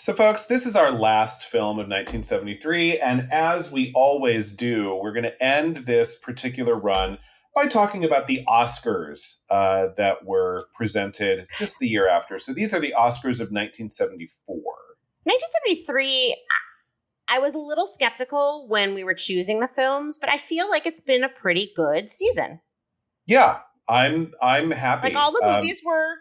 So, folks, this is our last film of 1973, and as we always do, we're going to end this particular run by talking about the Oscars that were presented just the year after. So these are the Oscars of 1974. 1973, I was a little skeptical when we were choosing the films, but I feel like it's been a pretty good season. Yeah, I'm happy. Like, all the movies were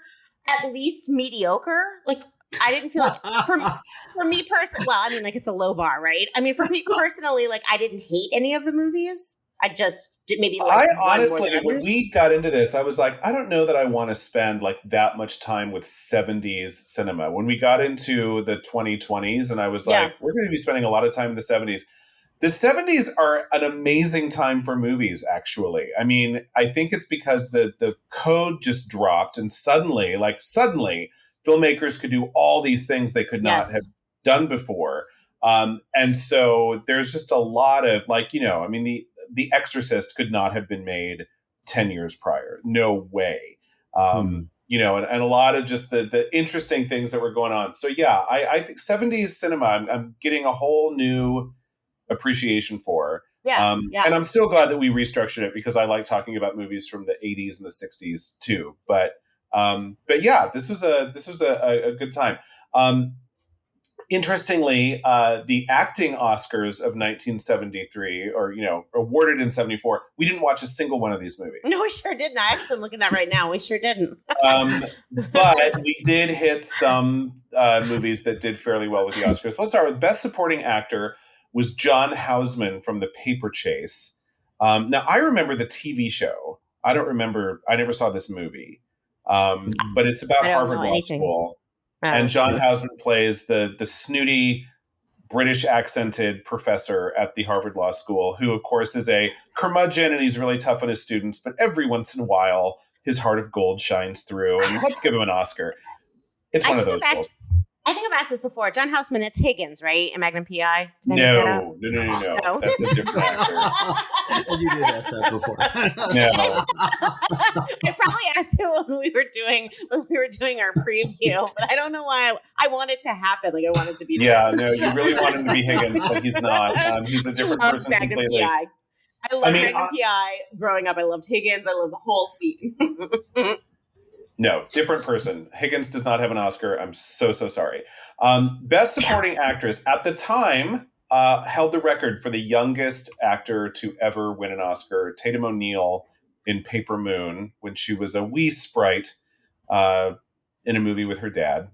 at least mediocre. Like, I didn't feel like, for me personally, well, I mean, like, it's a low bar, right? I mean, for me personally, like, I didn't hate any of the movies. I just maybe like I honestly, when we got into this, I was like, I don't know that I want to spend like that much time with 70s cinema. When we got into the 2020s, and I was like, we're going to be spending a lot of time in the 70s. The 70s are an amazing time for movies, actually. I mean, I think it's because the code just dropped, and suddenly, filmmakers could do all these things they could not have done before. And so there's just a lot of, like, you know, I mean, the Exorcist could not have been made 10 years prior. No way. You know, and a lot of just the interesting things that were going on. So, yeah, I think 70s cinema, I'm getting a whole new appreciation for. And I'm still glad that we restructured it, because I like talking about movies from the 80s and the 60s too. But yeah, this was a good time. Interestingly, the acting Oscars of 1973, or, you know, awarded in 74, we didn't watch a single one of these movies. No, we sure didn't. I actually am looking at that right now. We sure didn't. But we did hit some movies that did fairly well with the Oscars. Let's start with Best Supporting Actor was John Houseman from The Paper Chase. Now, I remember the TV show. I don't remember. I never saw this movie. But it's about Harvard Law School. And John Houseman plays the snooty, British accented professor at the Harvard Law School, who, of course, is a curmudgeon, and he's really tough on his students. But every once in a while, his heart of gold shines through, and let's give him an Oscar. It's one of those roles. I think I've asked this before. John Houseman, it's Higgins, right? In Magnum P.I.? No. That's a different actor. You did ask that before. No. I probably asked it when we were doing our preview, but I don't know why I want it to happen. Like, I want it to be. Yeah, no, you really want him to be Higgins, but he's not. He's a different person Magnum completely. P.I. I love Magnum P.I. Growing up, I loved Higgins. I loved the whole scene. No, different person. Higgins does not have an Oscar. I'm so sorry. Best Supporting Actress at the time held the record for the youngest actor to ever win an Oscar. Tatum O'Neal in Paper Moon, when she was a wee sprite in a movie with her dad.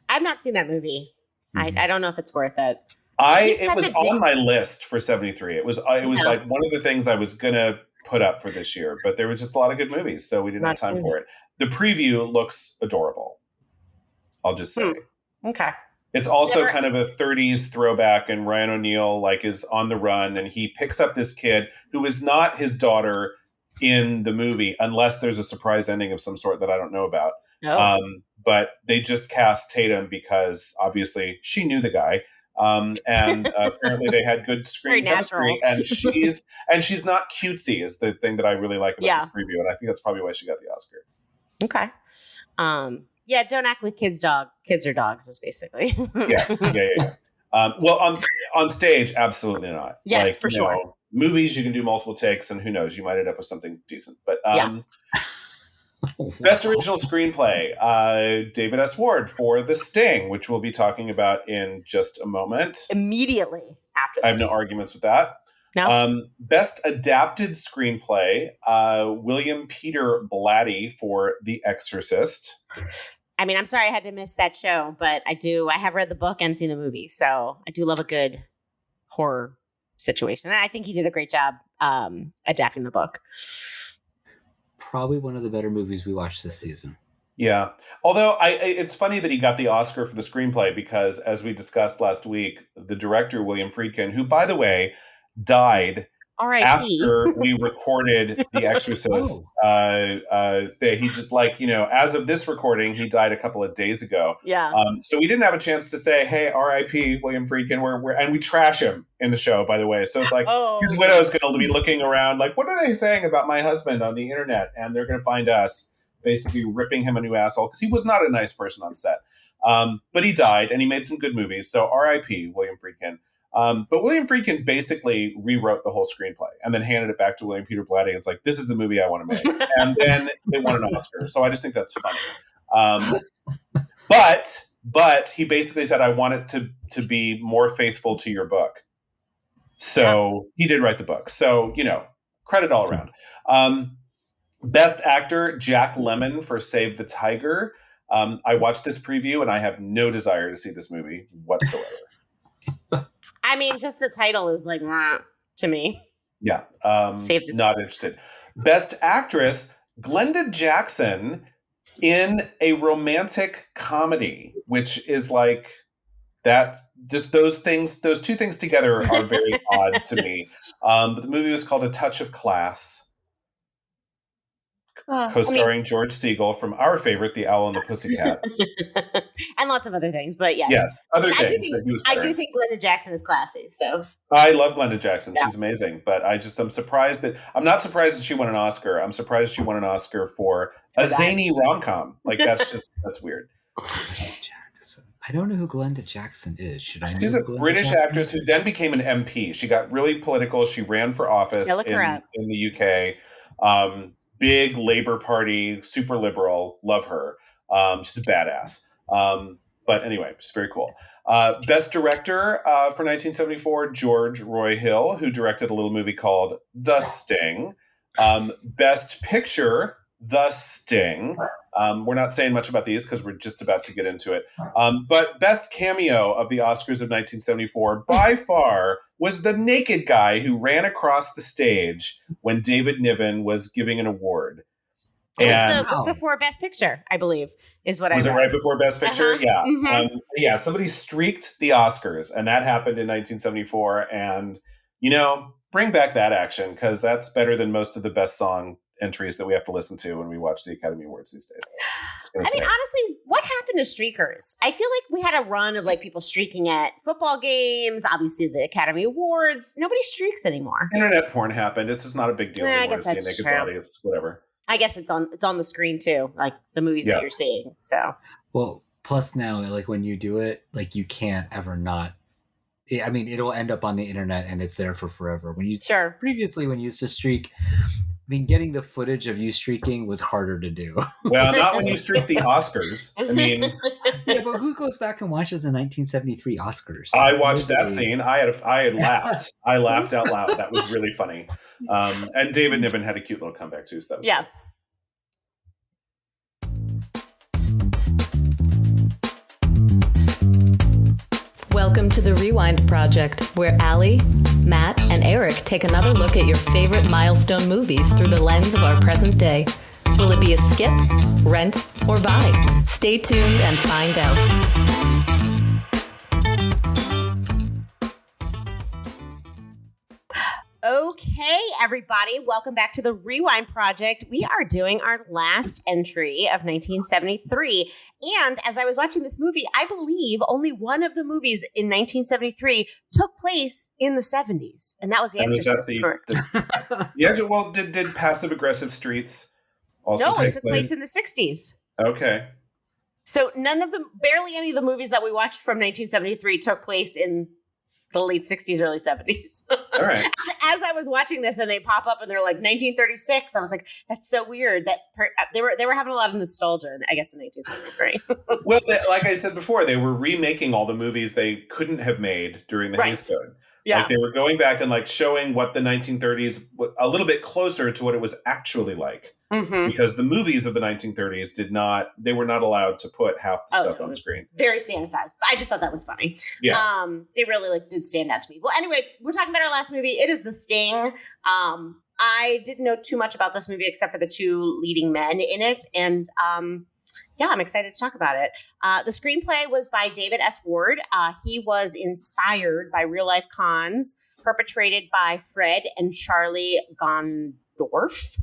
I've not seen that movie. I don't know if it's worth it. It was on my list for 73. It was like one of the things I was gonna put up for this year, but there was just a lot of good movies, so we didn't have time for it. The preview looks adorable, I'll just say. Okay. It's also kind of a 30s throwback, and Ryan O'Neal is on the run, and he picks up this kid who is not his daughter in the movie, unless there's a surprise ending of some sort that I don't know about. But they just cast Tatum because obviously she knew the guy. And apparently they had good screen chemistry, and she's not cutesy is the thing that I really like about this preview, and I think that's probably why she got the Oscar. Okay. Don't act with kids or dogs is basically. Yeah. Well, on stage, absolutely not. Yes, for sure. Movies, you can do multiple takes, and who knows, you might end up with something decent. But Best Original Screenplay, David S. Ward for The Sting, which we'll be talking about in just a moment. Immediately after this. I have no arguments with that. No. Best Adapted Screenplay, William Peter Blatty for The Exorcist. I mean, I'm sorry I had to miss that show, but I have read the book and seen the movie, so I do love a good horror situation. And I think he did a great job adapting the book. Probably one of the better movies we watched this season. Yeah. Although it's funny that he got the Oscar for the screenplay, because as we discussed last week, the director, William Friedkin, who, by the way, died after we recorded The Exorcist. He just, as of this recording, he died a couple of days ago. Yeah. So we didn't have a chance to say, hey, R.I.P. William Friedkin. And we trash him in the show, by the way. So it's like his widow's going to be looking around like, what are they saying about my husband on the internet? And they're going to find us basically ripping him a new asshole, because he was not a nice person on set. But he died, and he made some good movies. So R.I.P. William Friedkin. But William Friedkin basically rewrote the whole screenplay and then handed it back to William Peter Blatty. And it's like, this is the movie I want to make. And then they won an Oscar. So I just think that's funny. But he basically said, I want it to be more faithful to your book. So he did write the book. So, credit all around. Best actor, Jack Lemmon for Save the Tiger. I watched this preview and I have no desire to see this movie whatsoever. I mean, just the title is like, to me. Yeah. Not interested. Best actress, Glenda Jackson in a romantic comedy, which is like, that's just those two things together are very odd to me. But the movie was called A Touch of Class. Co-starring George Segal from our favorite, The Owl and the Pussycat. And lots of other things, but yes. Yes, other things that he was I do think Glenda Jackson is classy, so. I love Glenda Jackson. Yeah. She's amazing, but I'm surprised I'm not surprised that she won an Oscar. I'm surprised she won an Oscar for a zany rom-com. Like, that's weird. I don't know who Glenda Jackson is. Should I know? She's a British actress who then became an MP. She got really political. She ran for office in the UK. Big Labour Party, super liberal. Love her. She's a badass. But anyway, she's very cool. Best director for 1974, George Roy Hill, who directed a little movie called The Sting. Best picture, The Sting. We're not saying much about these because we're just about to get into it. But best cameo of the Oscars of 1974 by far was the naked guy who ran across the stage when David Niven was giving an award. And before Best Picture, I believe, is what I read. Was it right before Best Picture? Uh-huh. Yeah. Mm-hmm. Somebody streaked the Oscars, and that happened in 1974. And, bring back that action, because that's better than most of the best song entries that we have to listen to when we watch the Academy Awards these days. Honestly, what happened to streakers? I feel like we had a run of people streaking at football games, obviously the Academy Awards. Nobody streaks anymore. Internet porn happened. It's just not a big deal anymore to see a naked body. It's whatever. I guess it's on the screen too, like the movies that you're seeing. So, well, plus now, when you do it, you can't ever not. I mean, it'll end up on the internet and it's there for forever. Previously, when you used to streak, getting the footage of you streaking was harder to do. Well, not when you streak the Oscars. Yeah, but who goes back and watches the 1973 Oscars? I watched that scene. I had laughed. I laughed out loud. That was really funny. And David Niven had a cute little comeback too. So that was fun. Welcome to the Rewind Project, where Allie, Matt, and Eric take another look at your favorite milestone movies through the lens of our present day. Will it be a skip, rent, or buy? Stay tuned and find out. Okay, everybody, welcome back to the Rewind Project. We are doing our last entry of 1973. And as I was watching this movie, I believe only one of the movies in 1973 took place in the 70s. And that was the answer. Did Passive Aggressive Streets also take place? No, it took place in the 60s. Okay. So barely any of the movies that we watched from 1973 took place in the late 60s, early 70s. All right. As I was watching this and they pop up and they're like 1936, I was like, that's so weird. That they were having a lot of nostalgia, I guess, in 1973. Well, like I said before, they were remaking all the movies they couldn't have made during the Hays Code. Yeah. They were going back and showing what the 1930s, a little bit closer to what it was actually like. Mm-hmm. Because the movies of the 1930s they were not allowed to put half the stuff on screen. Very sanitized. But I just thought that was funny. Yeah. They really did stand out to me. Well, anyway, we're talking about our last movie. It is The Sting. I didn't know too much about this movie except for the two leading men in it. And I'm excited to talk about it. The screenplay was by David S. Ward. He was inspired by real-life cons perpetrated by Fred and Charlie Gondorff,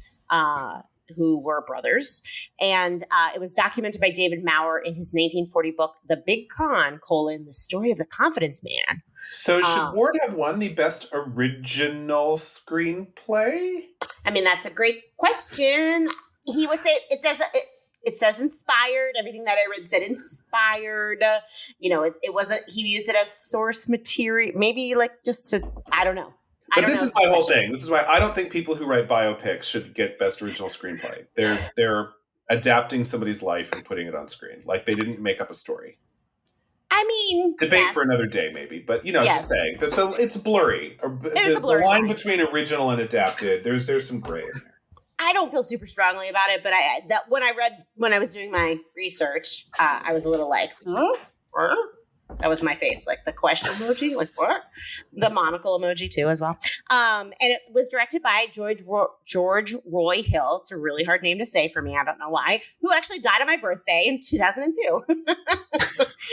who were brothers. And it was documented by David Maurer in his 1940 book, The Big Con, The Story of the Confidence Man. So should Ward have won the best original screenplay? I mean, that's a great question. He was saying it says inspired. Everything that I read said inspired. It wasn't, he used it as source material, maybe like just to, I don't know. But this is my whole thing. This is why I don't think people who write biopics should get best original screenplay. They're adapting somebody's life and putting it on screen. Like they didn't make up a story. I mean, debate for another day, maybe. But just saying that it's blurry. It is a blurry the line between original and adapted. There's some gray in there. I don't feel super strongly about it, but when I was doing my research, I was a little like, huh? That was my face, like the question emoji, like what? The monocle emoji too, as well. And it was directed by George Roy Hill. It's a really hard name to say for me. I don't know why. Who actually died on my birthday in 2002.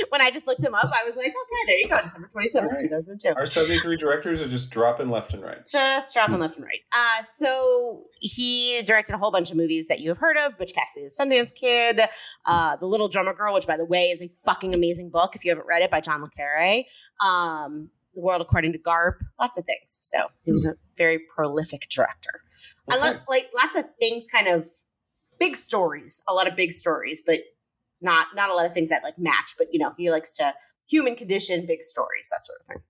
When I just looked him up, I was like, okay, there you go, December 27th, 2002. Our 73 directors are just dropping left and right. Just dropping left and right. So he directed a whole bunch of movies that you have heard of: Recasting The Sundance Kid, The Little Drummer Girl, which, by the way, is a fucking amazing book if you haven't read it, by John le Carre. The World According to Garp, lots of things. So he was a very prolific director. Okay. I like lots of things, kind of big stories, a lot of big stories, but not a lot of things that like match. But he likes to human condition, big stories, that sort of thing.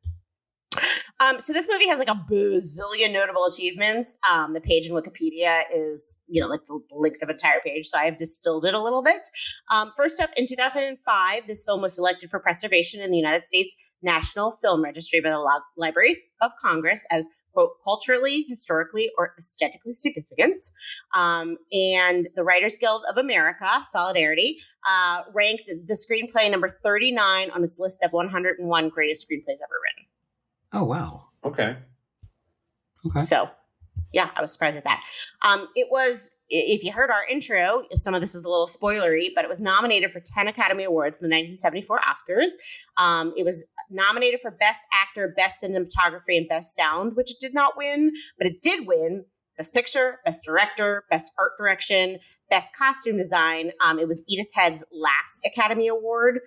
So this movie has like a bazillion notable achievements. The page in Wikipedia is, like the length of an entire page. So I've distilled it a little bit. First up, in 2005, this film was selected for preservation in the United States National Film Registry by the Library of Congress as, quote, culturally, historically, or aesthetically significant. And the Writers Guild of America, Solidarity, ranked the screenplay number 39 on its list of 101 greatest screenplays ever written. Oh, wow. Okay. So, yeah, I was surprised at that. It was, if you heard our intro, some of this is a little spoilery, but it was nominated for 10 Academy Awards in the 1974 Oscars. It was nominated for Best Actor, Best Cinematography, and Best Sound, which it did not win, but it did win Best Picture, Best Director, Best Art Direction, Best Costume Design. It was Edith Head's last Academy Award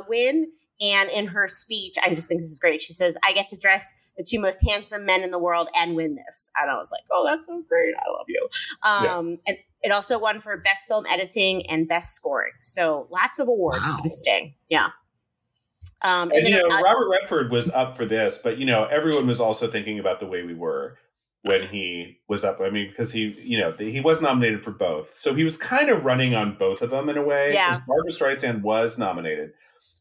win. And in her speech, I just think this is great. She says, "I get to dress the two most handsome men in the world and win this." And I was like, oh, that's so great. I love you. And it also won for Best Film Editing and Best Scoring. So lots of awards for The Sting. Yeah. And Robert Redford was up for this, but, everyone was also thinking about The Way We Were when he was up. I mean, because he was nominated for both. So he was kind of running on both of them in a way. Yeah. Barbra Streisand was nominated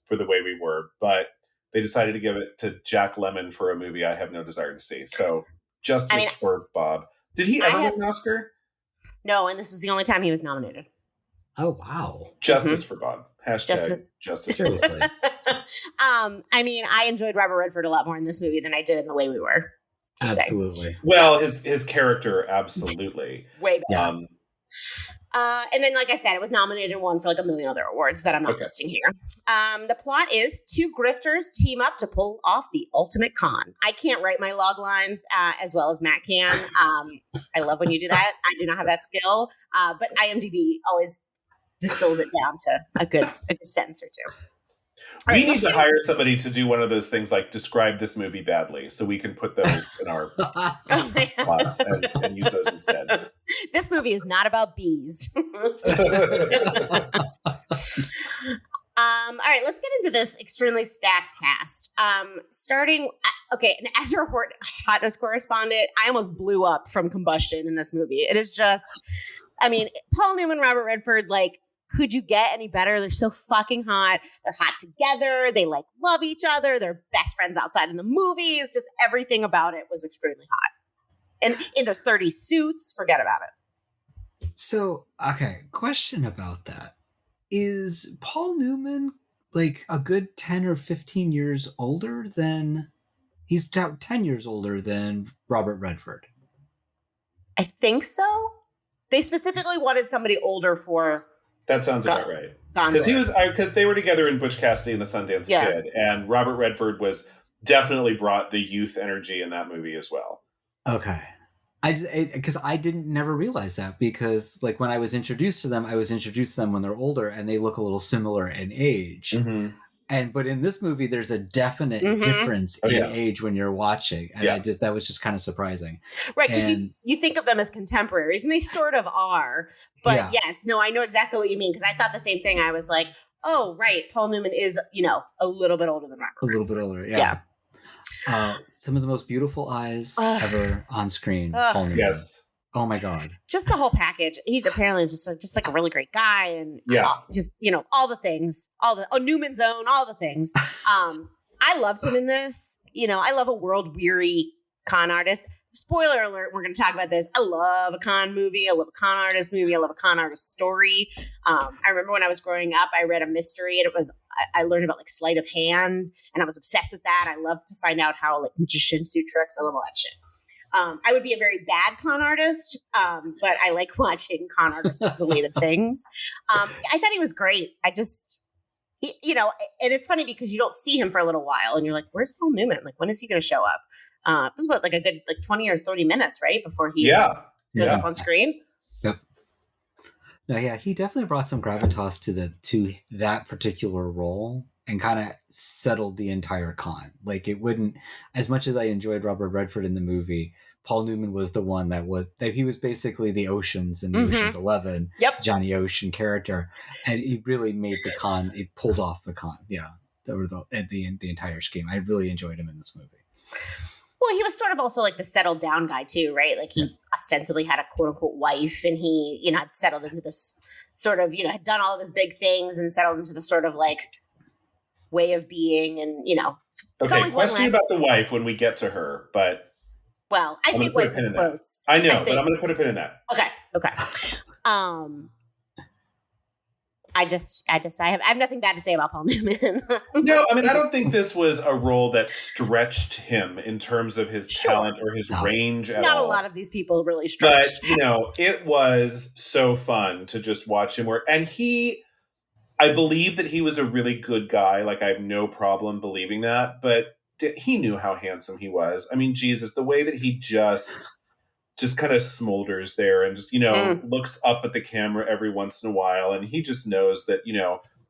for The Way We Were, but they decided to give it to Jack Lemmon for a movie I have no desire to see. So justice for Bob. Did he ever win an Oscar? No, and this was the only time he was nominated. Oh, wow. Justice for Bob. Hashtag justice. Seriously. I enjoyed Robert Redford a lot more in this movie than I did in The Way We Were. Absolutely. Well, his character, absolutely. Way better. And then, like I said, it was nominated and won for like a million other awards that I'm not listing here. The plot is two grifters team up to pull off the ultimate con. I can't write my log lines as well as Matt can. I love when you do that. I do not have that skill. But IMDb always distills it down to a good sentence or two. We need to hire somebody to do one of those things like describe this movie badly so we can put those in our plots and use those instead. This movie is not about bees. All right, let's get into this extremely stacked cast. And as your hotness correspondent, I almost blew up from combustion in this movie. It is just, Paul Newman, Robert Redford, like, could you get any better? They're so fucking hot. They're hot together. They like love each other. They're best friends outside in the movies. Just everything about it was extremely hot. And in those 30 suits, forget about it. So, question about that. Is Paul Newman like a good 10 or 15 years older than... He's about 10 years older than Robert Redford. I think so. They specifically wanted somebody older for... That sounds about right. Because they were together in Butch Cassidy and the Sundance Kid, and Robert Redford definitely brought the youth energy in that movie as well. Okay. Because I didn't never realize that, because like when I was introduced to them when they're older and they look a little similar in age. Mm-hmm. But in this movie, there's a definite difference in age when you're watching. And that was just kind of surprising. Right, because you think of them as contemporaries, and they sort of are. But yes, no, I know exactly what you mean, because I thought the same thing. I was like, oh, right, Paul Newman is, a little bit older than Robert Redford. A little bit older, yeah. Some of the most beautiful eyes ever on screen. Paul Newman. Yes. Oh my God. Just the whole package. He apparently is just like a really great guy, and just, all the things, Newman's Own, all the things. I loved him in this. I love a world weary con artist. Spoiler alert, we're going to talk about this. I love a con movie. I love a con artist movie. I love a con artist story. I remember when I was growing up, I read a mystery, and I learned about like sleight of hand, and I was obsessed with that. I love to find out how like magicians do tricks. I love all that shit. I would be a very bad con artist, but I like watching con artist-related things. I thought he was great. And it's funny because you don't see him for a little while, and you're like, where's Paul Newman? Like, when is he going to show up? This was about like a good 20 or 30 minutes, right? Before he goes up on screen. Yep. No, yeah, he definitely brought some gravitas to that particular role and kind of settled the entire con. Like, it wouldn't, as much as I enjoyed Robert Redford in the movie, Paul Newman was the one that he was basically the Oceans in the Ocean's 11, Johnny Ocean character. And he really made the con, it pulled off the con. Yeah. The entire scheme. I really enjoyed him in this movie. Well, he was sort of also like the settled down guy too, right? Like he ostensibly had a quote unquote wife, and he, had settled into this sort of, had done all of his big things and settled into the sort of like way of being, and Okay, question about the wife when we get to her, but well, I say wife in quotes. I know, but I'm going to put a pin in that. Okay. I have nothing bad to say about Paul Newman. No, I mean, I don't think this was a role that stretched him in terms of his talent or his range at all. Not a lot of these people really stretched. But, it was so fun to just watch him work. And I believe that he was a really good guy. Like, I have no problem believing that. But he knew how handsome he was. I mean, Jesus, the way that he just kind of smolders there and just, looks up at the camera every once in a while. And he just knows that,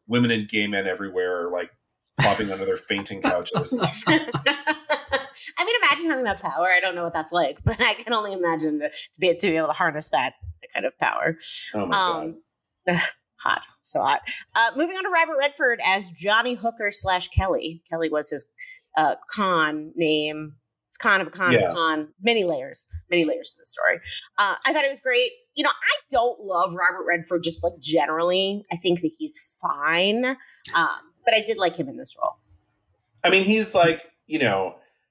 women and gay men everywhere are like plopping under their fainting couches. I mean, imagine having that power. I don't know what that's like, but I can only imagine to be able to harness that kind of power. Oh my God. Hot. So hot. Moving on to Robert Redford as Johnny Hooker / Kelly. Kelly was his con name. It's kind of a con of a con. Many layers to the story. I thought it was great. I don't love Robert Redford just like generally. I think that he's fine. But I did like him in this role. I mean, he's like,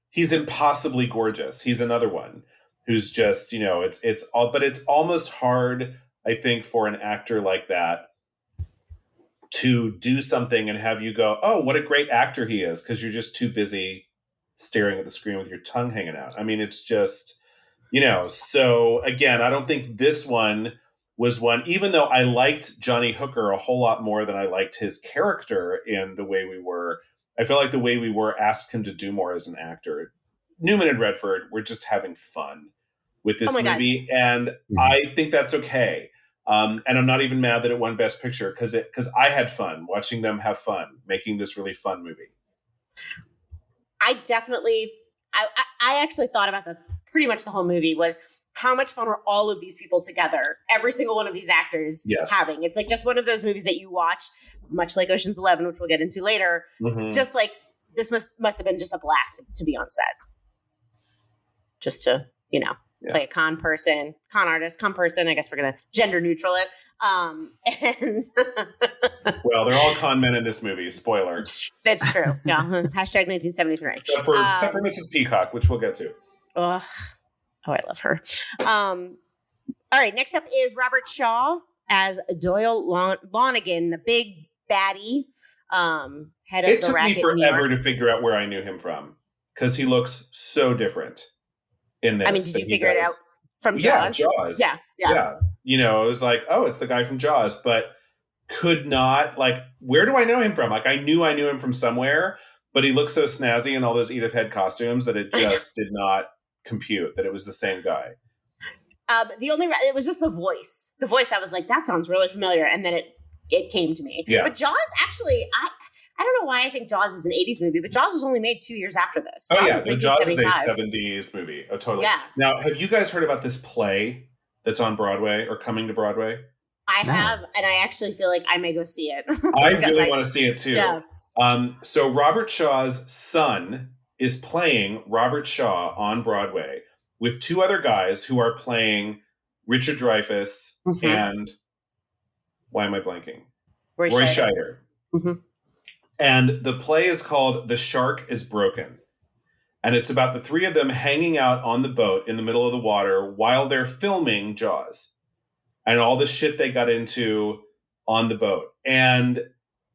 he's impossibly gorgeous. He's another one who's just, it's all, but it's almost hard, I think, for an actor like that to do something and have you go, oh, what a great actor he is. 'Cause you're just too busy staring at the screen with your tongue hanging out. I mean, it's just, so again, I don't think this one was one, even though I liked Johnny Hooker a whole lot more than I liked his character in The Way We Were. I feel like The Way We Were asked him to do more as an actor. Newman and Redford were just having fun with this movie. God. And I think that's okay. And I'm not even mad that it won Best Picture because I had fun watching them have fun, making this really fun movie. I actually thought about pretty much the whole movie was how much fun were all of these people together, every single one of these actors having. It's like just one of those movies that you watch, much like Ocean's 11, which we'll get into later. Just like this must have been just a blast to be on set. Just to, play a con artist, con person. I guess we're going to gender neutral it. And well, they're all con men in this movie. Spoiler. That's true. Yeah. Hashtag 1973. Except for Mrs. Peacock, which we'll get to. Oh, I love her. All right. Next up is Robert Shaw as Doyle Lonigan, the big baddie, head of the racket. It took me forever to figure out where I knew him from because he looks so different in this. I mean, did you figure it out from Jaws? Yeah, Jaws. Yeah. It was like, oh, it's the guy from Jaws, but could not, where do I know him from? Like, I knew him from somewhere, but he looked so snazzy in all those Edith Head costumes that it just did not compute that it was the same guy. It was just the voice. The voice, I was like, that sounds really familiar. And then it came to me. Yeah. But Jaws, actually, I don't know why I think Jaws is an 80s movie, but Jaws was only made 2 years after this. Jaws is a 70s movie. Oh, totally. Yeah. Now, have you guys heard about this play that's on Broadway or coming to Broadway? I have, and I actually feel like I may go see it. I really want to see it too. Yeah. So Robert Shaw's son is playing Robert Shaw on Broadway with two other guys who are playing Richard Dreyfuss and why am I blanking? Roy Scheider. Mm-hmm. And the play is called The Shark is Broken. And it's about the three of them hanging out on the boat in the middle of the water while they're filming Jaws and all the shit they got into on the boat. And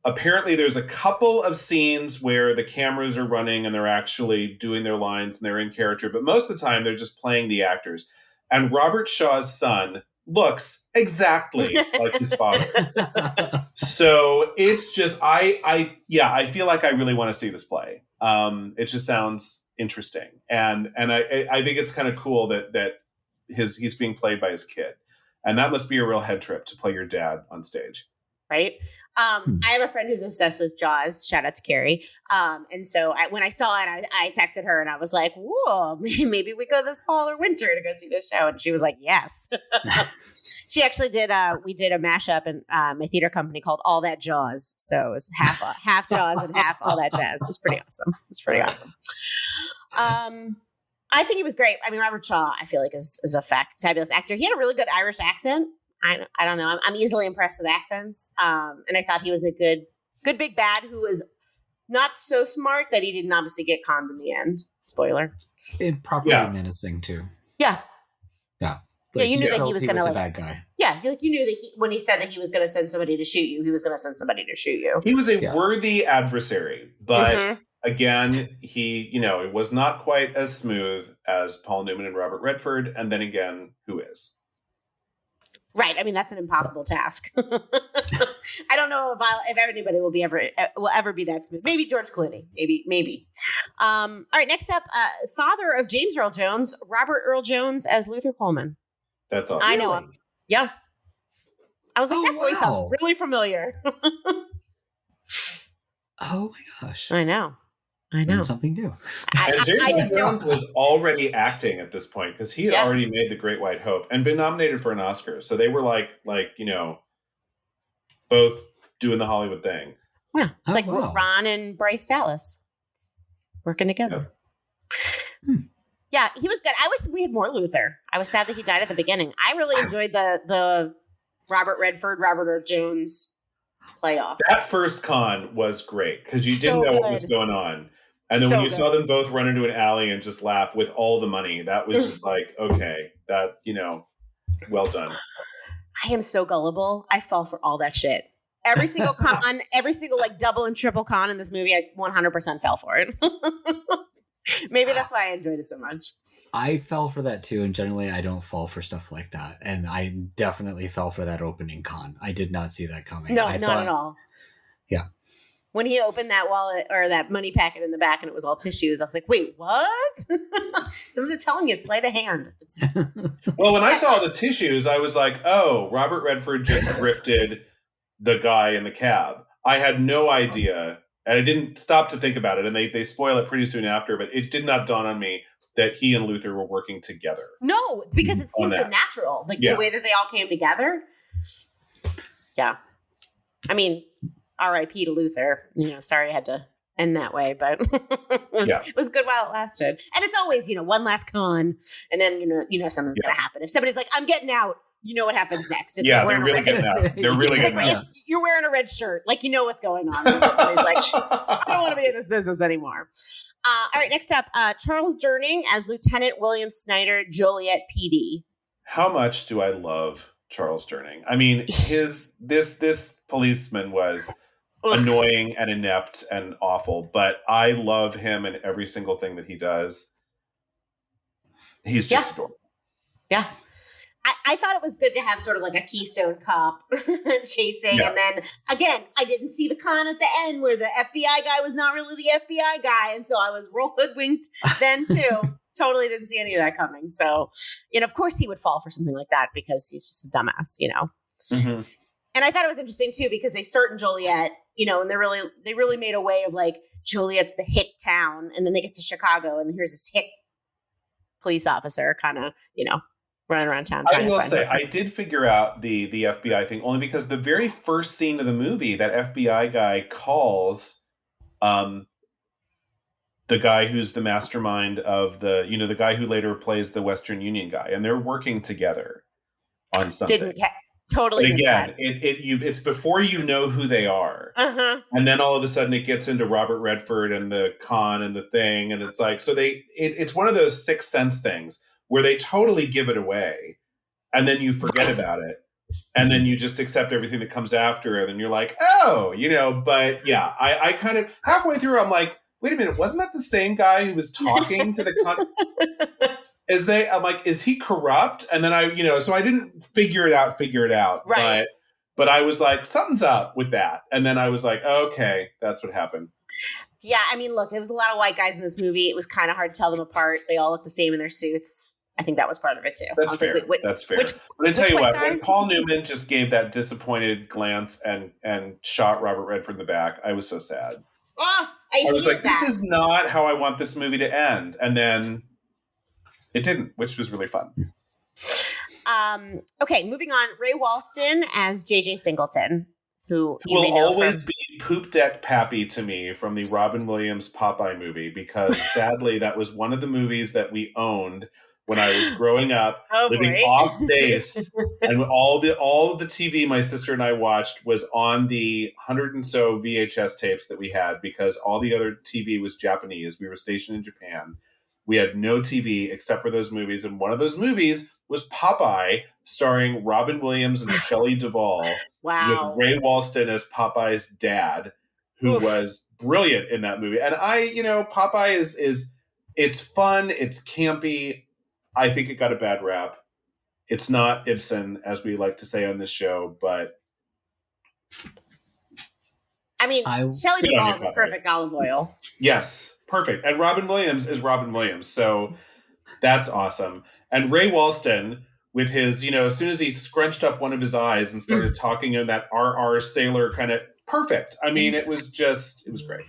apparently there's a couple of scenes where the cameras are running and they're actually doing their lines and they're in character. But most of the time they're just playing the actors. And Robert Shaw's son looks exactly like his father. So it's just, I feel like I really want to see this play. It just sounds interesting. And I think it's kind of cool that he's being played by his kid. And that must be a real head trip to play your dad on stage. Right. I have a friend who's obsessed with Jaws. Shout out to Carrie. And so when I saw it, I texted her and I was like, whoa, maybe we go this fall or winter to go see this show. And she was like, yes. She actually did. We did a mashup in my theater company called All That Jaws. So it was half Jaws and half All That Jazz. It was pretty awesome. I think he was great. I mean, Robert Shaw, I feel like is a fabulous actor. He had a really good Irish accent. I don't know. I'm easily impressed with accents. And I thought he was a good big bad who was not so smart that he didn't obviously get conned in the end. Spoiler. And properly menacing too. Yeah. Yeah. Like, you knew that he was going to a bad guy. Yeah. You knew that when he said that he was going to send somebody to shoot you, he was going to send somebody to shoot you. He was a worthy adversary, but again, it was not quite as smooth as Paul Newman and Robert Redford. And then again, who is? Right. I mean, that's an impossible task. I don't know if anybody will ever be that smooth. Maybe George Clooney. Maybe. All right. Next up, father of James Earl Jones, Robert Earl Jones as Luther Coleman. That's awesome. I know him. Yeah. I was like, that voice sounds really familiar. Oh my gosh. I know. Something new. And James Earl Jones was already acting at this point because he had already made The Great White Hope and been nominated for an Oscar. So they were like both doing the Hollywood thing. Yeah, it's Ron and Bryce Dallas working together. Yeah, he was good. I wish we had more Luther. I was sad that he died at the beginning. I really enjoyed the Robert Redford, Robert Earl Jones playoff. That first con was great because you didn't know what was going on. And then when you saw them both run into an alley and just laugh with all the money, that was just like, okay, that, well done. I am so gullible. I fall for all that shit. Every single con, every single double and triple con in this movie, I 100% fell for it. Maybe that's why I enjoyed it so much. I fell for that too. And generally I don't fall for stuff like that. And I definitely fell for that opening con. I did not see that coming. No, not at all. Yeah. When he opened that wallet or that money packet in the back and it was all tissues, I was like, wait, what? Somebody's telling you, sleight of hand. Well, when I saw the tissues, I was like, oh, Robert Redford just grifted the guy in the cab. I had no idea. And I didn't stop to think about it. And they spoil it pretty soon after, but it did not dawn on me that he and Luther were working together. No, because it seems so natural. The way that they all came together. Yeah. I mean, R.I.P. to Luther. Sorry I had to end that way, but it was good while it lasted. And it's always, one last con, and then something's gonna happen. If somebody's like, I'm getting out, you know what happens next. It's they're really getting out. They're really getting out. You're wearing a red shirt, you know what's going on. Somebody's like, I don't want to be in this business anymore. All right, next up, Charles Durning as Lieutenant William Snyder, Joliet PD. How much do I love Charles Durning? I mean, this policeman was annoying and inept and awful, but I love him in every single thing that he does. He's just adorable. Yeah. I thought it was good to have sort of a Keystone Cop chasing. And then, again, I didn't see the con at the end where the FBI guy was not really the FBI guy. And so I was hoodwinked then, too. Totally didn't see any of that coming. So, of course he would fall for something like that because he's just a dumbass, Mm-hmm. And I thought it was interesting, too, because they start in Joliet. and they really made a way of like Joliet's the hick town, and then they get to Chicago, and here's this hick police officer kind of, running around town. I will say, I did figure out the FBI thing only because the very first scene of the movie, that FBI guy calls the guy who's the mastermind of the guy who later plays the Western Union guy, and they're working together on something. Totally. But again, it's before you know who they are, and then all of a sudden it gets into Robert Redford and the con and the thing, and it's like it's one of those Sixth Sense things where they totally give it away, and then you forget about it, and then you just accept everything that comes after, and then you're like, oh, But yeah, I kind of halfway through, I'm like, wait a minute, wasn't that the same guy who was talking to the con? I'm like, is he corrupt? And then so I didn't figure it out. Right. But I was like, something's up with that. And then I was like, okay, that's what happened. Yeah. I mean, look, there was a lot of white guys in this movie. It was kind of hard to tell them apart. They all look the same in their suits. I think that was part of it too. That's fair. Like, that's fair. But I tell you what, when Paul Newman just gave that disappointed glance and shot Robert Redford in the back, I was so sad. Oh, I was like, this is not how I want this movie to end. And then it didn't, which was really fun. Okay, moving on. Ray Walston as J.J. Singleton, who will always be Poop Deck Pappy to me from the Robin Williams Popeye movie, because sadly that was one of the movies that we owned when I was growing up, living off base, and all of the TV my sister and I watched was on the 100 and so VHS tapes that we had, because all the other TV was Japanese. We were stationed in Japan. We had no TV except for those movies, and one of those movies was Popeye, starring Robin Williams and Shelley Duvall, with Ray Walston as Popeye's dad, who was brilliant in that movie. And Popeye is it's fun, it's campy. I think it got a bad rap. It's not Ibsen, as we like to say on this show, but I mean, Shelley Duvall is a perfect olive oil. Yes, perfect. And Robin Williams is Robin Williams, so that's awesome. And Ray Walston, with his, as soon as he scrunched up one of his eyes and started talking in that RR sailor kind of perfect. I mean, it was great.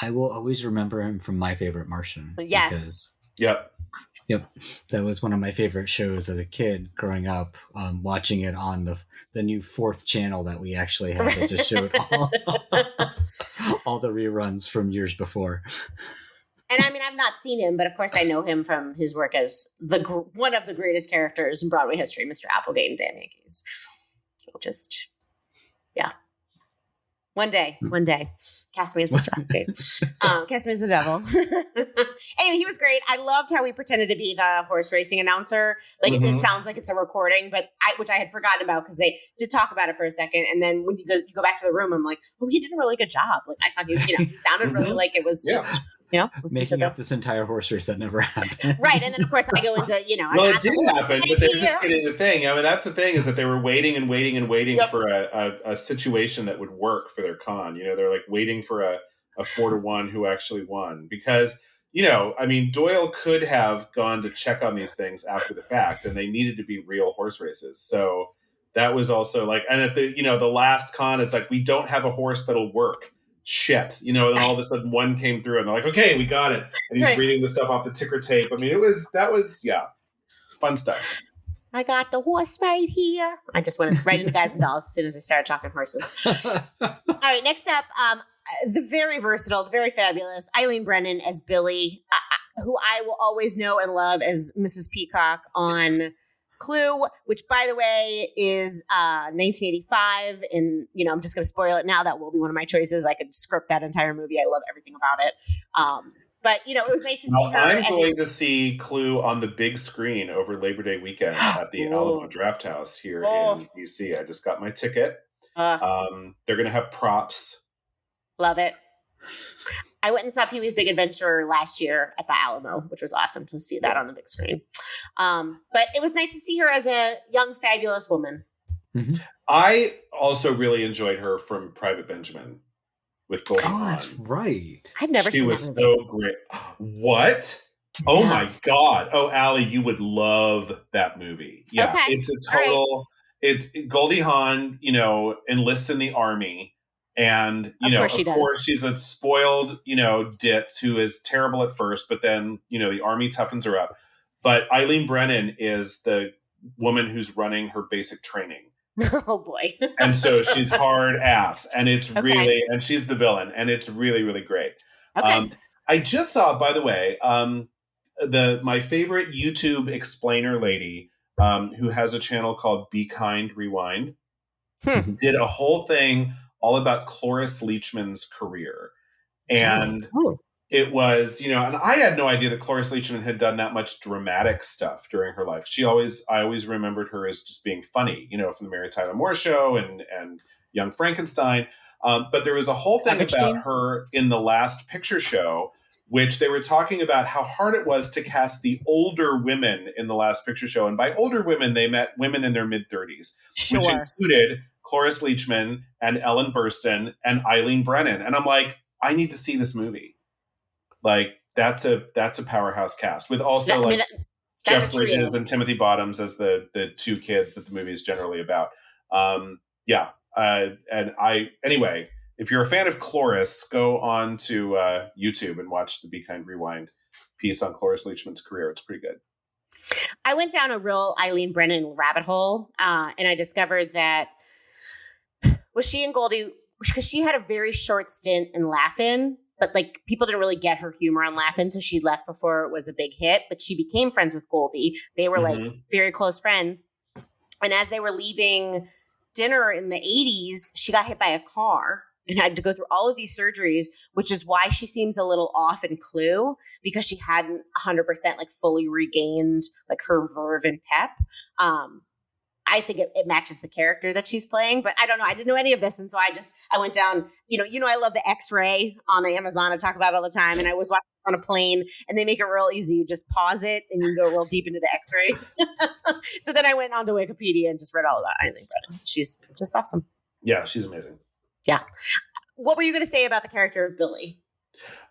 I will always remember him from My Favorite Martian. Yes. Yep. That was one of my favorite shows as a kid growing up, watching it on the new 4th channel that we actually had that just showed all the reruns from years before. And I mean, I've not seen him, but of course I know him from his work as one of the greatest characters in Broadway history, Mr. Applegate and Damn Yankees. Just, yeah. One day, cast me as Mr. Applegate. Cast me as the devil. Anyway, he was great. I loved how he pretended to be the horse racing announcer. Like, it sounds like it's a recording, but which I had forgotten about because they did talk about it for a second. And then when you go back to the room, I'm like, oh, he did a really good job. Like, I thought he sounded really like it was just... making up this entire horse race that never happened. Right. And then, of course, I go into, well, it did happen, but they were just getting the thing. I mean, that's the thing, is that they were waiting and waiting and waiting for a situation that would work for their con. They're like waiting for a 4-1 who actually won. Because, I mean, Doyle could have gone to check on these things after the fact, and they needed to be real horse races. So that was also like, and at the last con, it's like, we don't have a horse that'll work. Shit, and then all of a sudden one came through and they're like, okay, we got it. And he's reading the stuff off the ticker tape. I mean, that was fun stuff. I got the horse right here. I just went right into Guys and Dolls as soon as I started talking horses. All right, next up, the very versatile, the very fabulous Eileen Brennan as Billy, who I will always know and love as Mrs. Peacock on Clue, which, by the way, is 1985. And, I'm just going to spoil it now. That will be one of my choices. I could script that entire movie. I love everything about it. But, it was nice to see her. I'm going to see Clue on the big screen over Labor Day weekend at the Alamo Draft House here in DC. I just got my ticket. They're going to have props. Love it. I went and saw Pee-wee's Big Adventure last year at the Alamo, which was awesome to see that on the big screen. But it was nice to see her as a young, fabulous woman. Mm-hmm. I also really enjoyed her from Private Benjamin with Goldie Hawn. That's right. I've never seen that. She was so great. What? Oh my God. Oh, Allie, you would love that movie. Yeah. Okay. It's a total, it's Goldie Hawn, enlists in the army. And, of course, she's a spoiled, ditz who is terrible at first, but then, the army toughens her up. But Eileen Brennan is the woman who's running her basic training. Oh boy. And so she's hard ass, and it's really, and she's the villain, and it's really, really great. Okay. I just saw, by the way, my favorite YouTube explainer lady, who has a channel called Be Kind Rewind, did a whole thing all about Cloris Leachman's career. And it was, and I had no idea that Cloris Leachman had done that much dramatic stuff during her life. I always remembered her as just being funny, from the Mary Tyler Moore Show and Young Frankenstein. But there was a whole thing about her in the Last Picture Show, which they were talking about how hard it was to cast the older women in the Last Picture Show. And by older women, they meant women in their mid-30s, which included Cloris Leachman and Ellen Burstyn and Eileen Brennan. And I'm like, I need to see this movie. Like, that's a powerhouse cast with also Jeff Bridges and Timothy Bottoms as the two kids that the movie is generally about. Anyway, if you're a fan of Cloris, go on to YouTube and watch the Be Kind Rewind piece on Cloris Leachman's career. It's pretty good. I went down a real Eileen Brennan rabbit hole, and I discovered that was she and Goldie, because she had a very short stint in Laugh-In, but people didn't really get her humor on Laugh-In, so she left before it was a big hit. But she became friends with Goldie. They were very close friends. And as they were leaving dinner in the 80s, she got hit by a car and had to go through all of these surgeries, which is why she seems a little off in Clue, because she hadn't 100% fully regained her verve and pep. I think it matches the character that she's playing, but I don't know. I didn't know any of this. And so I went down, I love the X-Ray on Amazon. I talk about it all the time. And I was watching on a plane, and they make it real easy. You just pause it and you go real deep into the X-Ray. So then I went onto Wikipedia and just read all about Eileen Brennan. She's just awesome. Yeah, she's amazing. Yeah. What were you going to say about the character of Billy?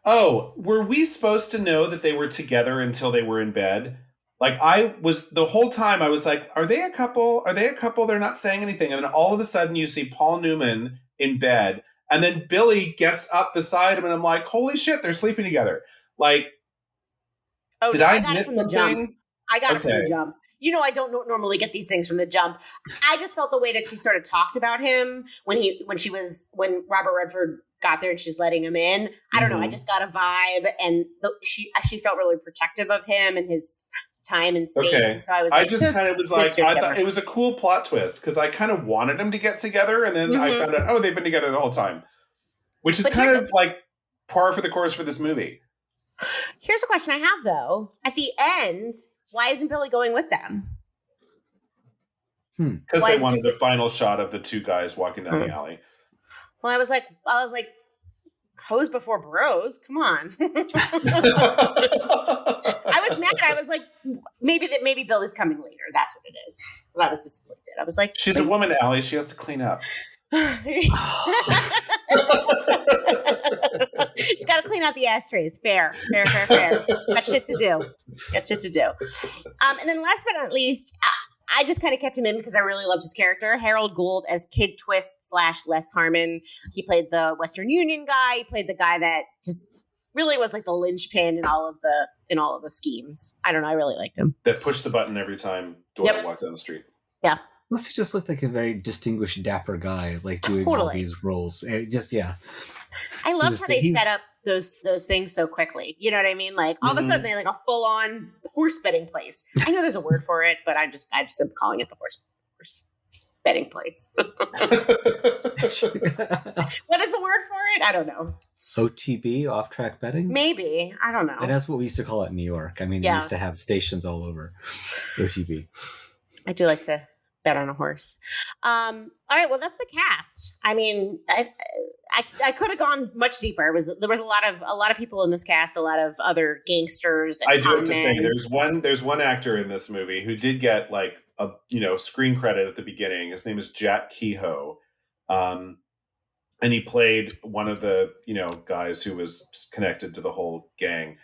Oh, were we supposed to know that they were together until they were in bed? I was, the whole time I was like, are they a couple? Are they a couple? They're not saying anything. And then all of a sudden you see Paul Newman in bed, and then Billy gets up beside him, and I'm like, holy shit, they're sleeping together. Did I miss something? I got it from the jump. I don't normally get these things from the jump. I just felt the way that she sort of talked about him when Robert Redford got there and she's letting him in. I don't know. I just got a vibe, and she felt really protective of him and his time and space. Okay. And so I thought it was a cool plot twist, because I kind of wanted them to get together, and then I found out, they've been together the whole time, which is kind of par for the course for this movie. Here's a question I have, though. At the end, why isn't Billy going with them? Because they wanted the final shot of the two guys walking down the alley. Well, I was like, hoes before bros. Come on. I was mad. I was like, maybe Billy's coming later. That's what it is. But I was disappointed. I was like, she's a woman, Allie. She has to clean up. She's got to clean out the ashtrays. Fair. Got shit to do. And then last but not least, I just kind of kept him in because I really loved his character. Harold Gould as Kid Twist / Les Harmon. He played the Western Union guy. He played the guy that just really was the linchpin in all of the schemes. I don't know. I really liked him. That pushed the button every time Doyle walked down the street. Yeah. Must have just looked like a very distinguished, dapper guy, doing all these roles. It just, yeah. I love how they set up those things so quickly. You know what I mean? All of a sudden they're a full-on horse betting place. I know there's a word for it, but I just am calling it the horse betting place. What is the word for it? I don't know. OTB, off-track betting? Maybe. I don't know. And that's what we used to call it in New York. I mean, they used to have stations all over OTB. I do like to bet on a horse. All right, well, that's the cast. I mean, I could have gone much deeper. There was a lot of people in this cast, a lot of other gangsters. And I do have to say, there's one actor in this movie who did get a screen credit at the beginning. His name is Jack Kehoe, and he played one of the guys who was connected to the whole gang.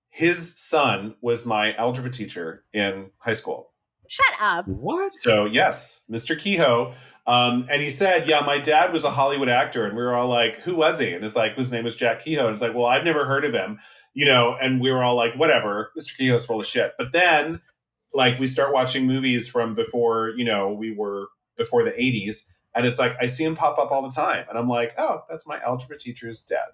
His son was my algebra teacher in high school. Shut up. What? So yes, Mr. Kehoe. And he said, yeah, my dad was a Hollywood actor. And we were all like, who was he? And it's like, whose name was Jack Kehoe? And it's like, well, I've never heard of him, and we were all like, whatever, Mr. Kehoe's full of shit. But then like we start watching movies from before, we were before the 80s. And it's like, I see him pop up all the time. And I'm like, oh, that's my algebra teacher's dad.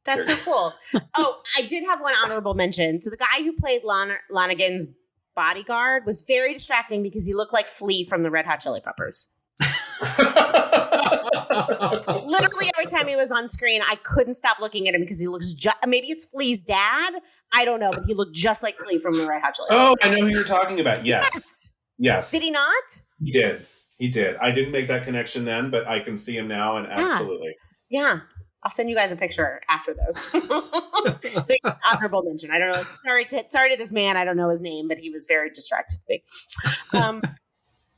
That's so cool. Oh, I did have one honorable mention. So the guy who played Lonigan's bodyguard was very distracting because he looked like Flea from the Red Hot Chili Peppers. Literally every time he was on screen, I couldn't stop looking at him because he looks maybe it's Flea's dad. I don't know, but he looked just like Flea from the Red Hot Chili Peppers. Oh, I know who you're talking about. Yes. Did he not? He did. I didn't make that connection then, but I can see him now, and absolutely. Yeah. I'll send you guys a picture after this. So honorable mention. I don't know. Sorry to this man. I don't know his name, but he was very distracted to me.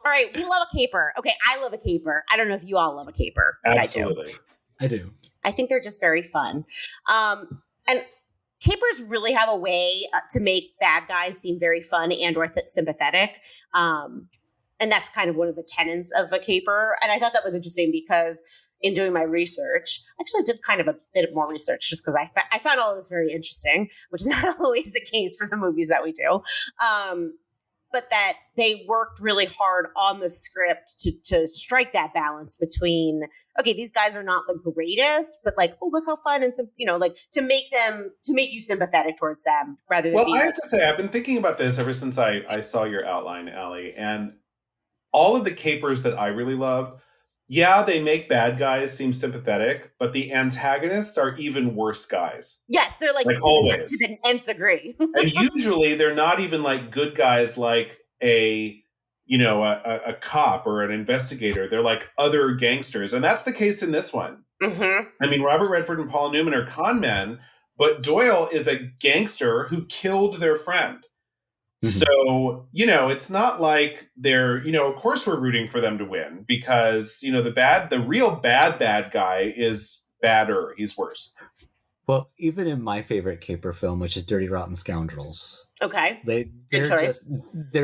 All right. We love a caper. Okay. I love a caper. I don't know if you all love a caper. Absolutely. I do. I think they're just very fun. And capers really have a way to make bad guys seem very fun and or sympathetic. And that's kind of one of the tenets of a caper. And I thought that was interesting because in doing my research, actually I did kind of a bit more research just because I found all of this very interesting, which is not always the case for the movies that we do. But that they worked really hard on the script to strike that balance between, okay, these guys are not the greatest, but like, oh, look how fun and like to make you sympathetic towards them rather than. Well, I have to say, I've been thinking about this ever since I saw your outline, Allie, and all of the capers that I really loved. Yeah, they make bad guys seem sympathetic, but the antagonists are even worse guys. Yes, they're like always to the nth degree. And usually they're not even like good guys like a cop or an investigator. They're like other gangsters. And that's the case in this one. Mm-hmm. I mean, Robert Redford and Paul Newman are con men, but Doyle is a gangster who killed their friend. So, it's not like they're, of course we're rooting for them to win because, the real bad guy is badder. He's worse. Well, even in my favorite caper film, which is Dirty Rotten Scoundrels. Okay. They're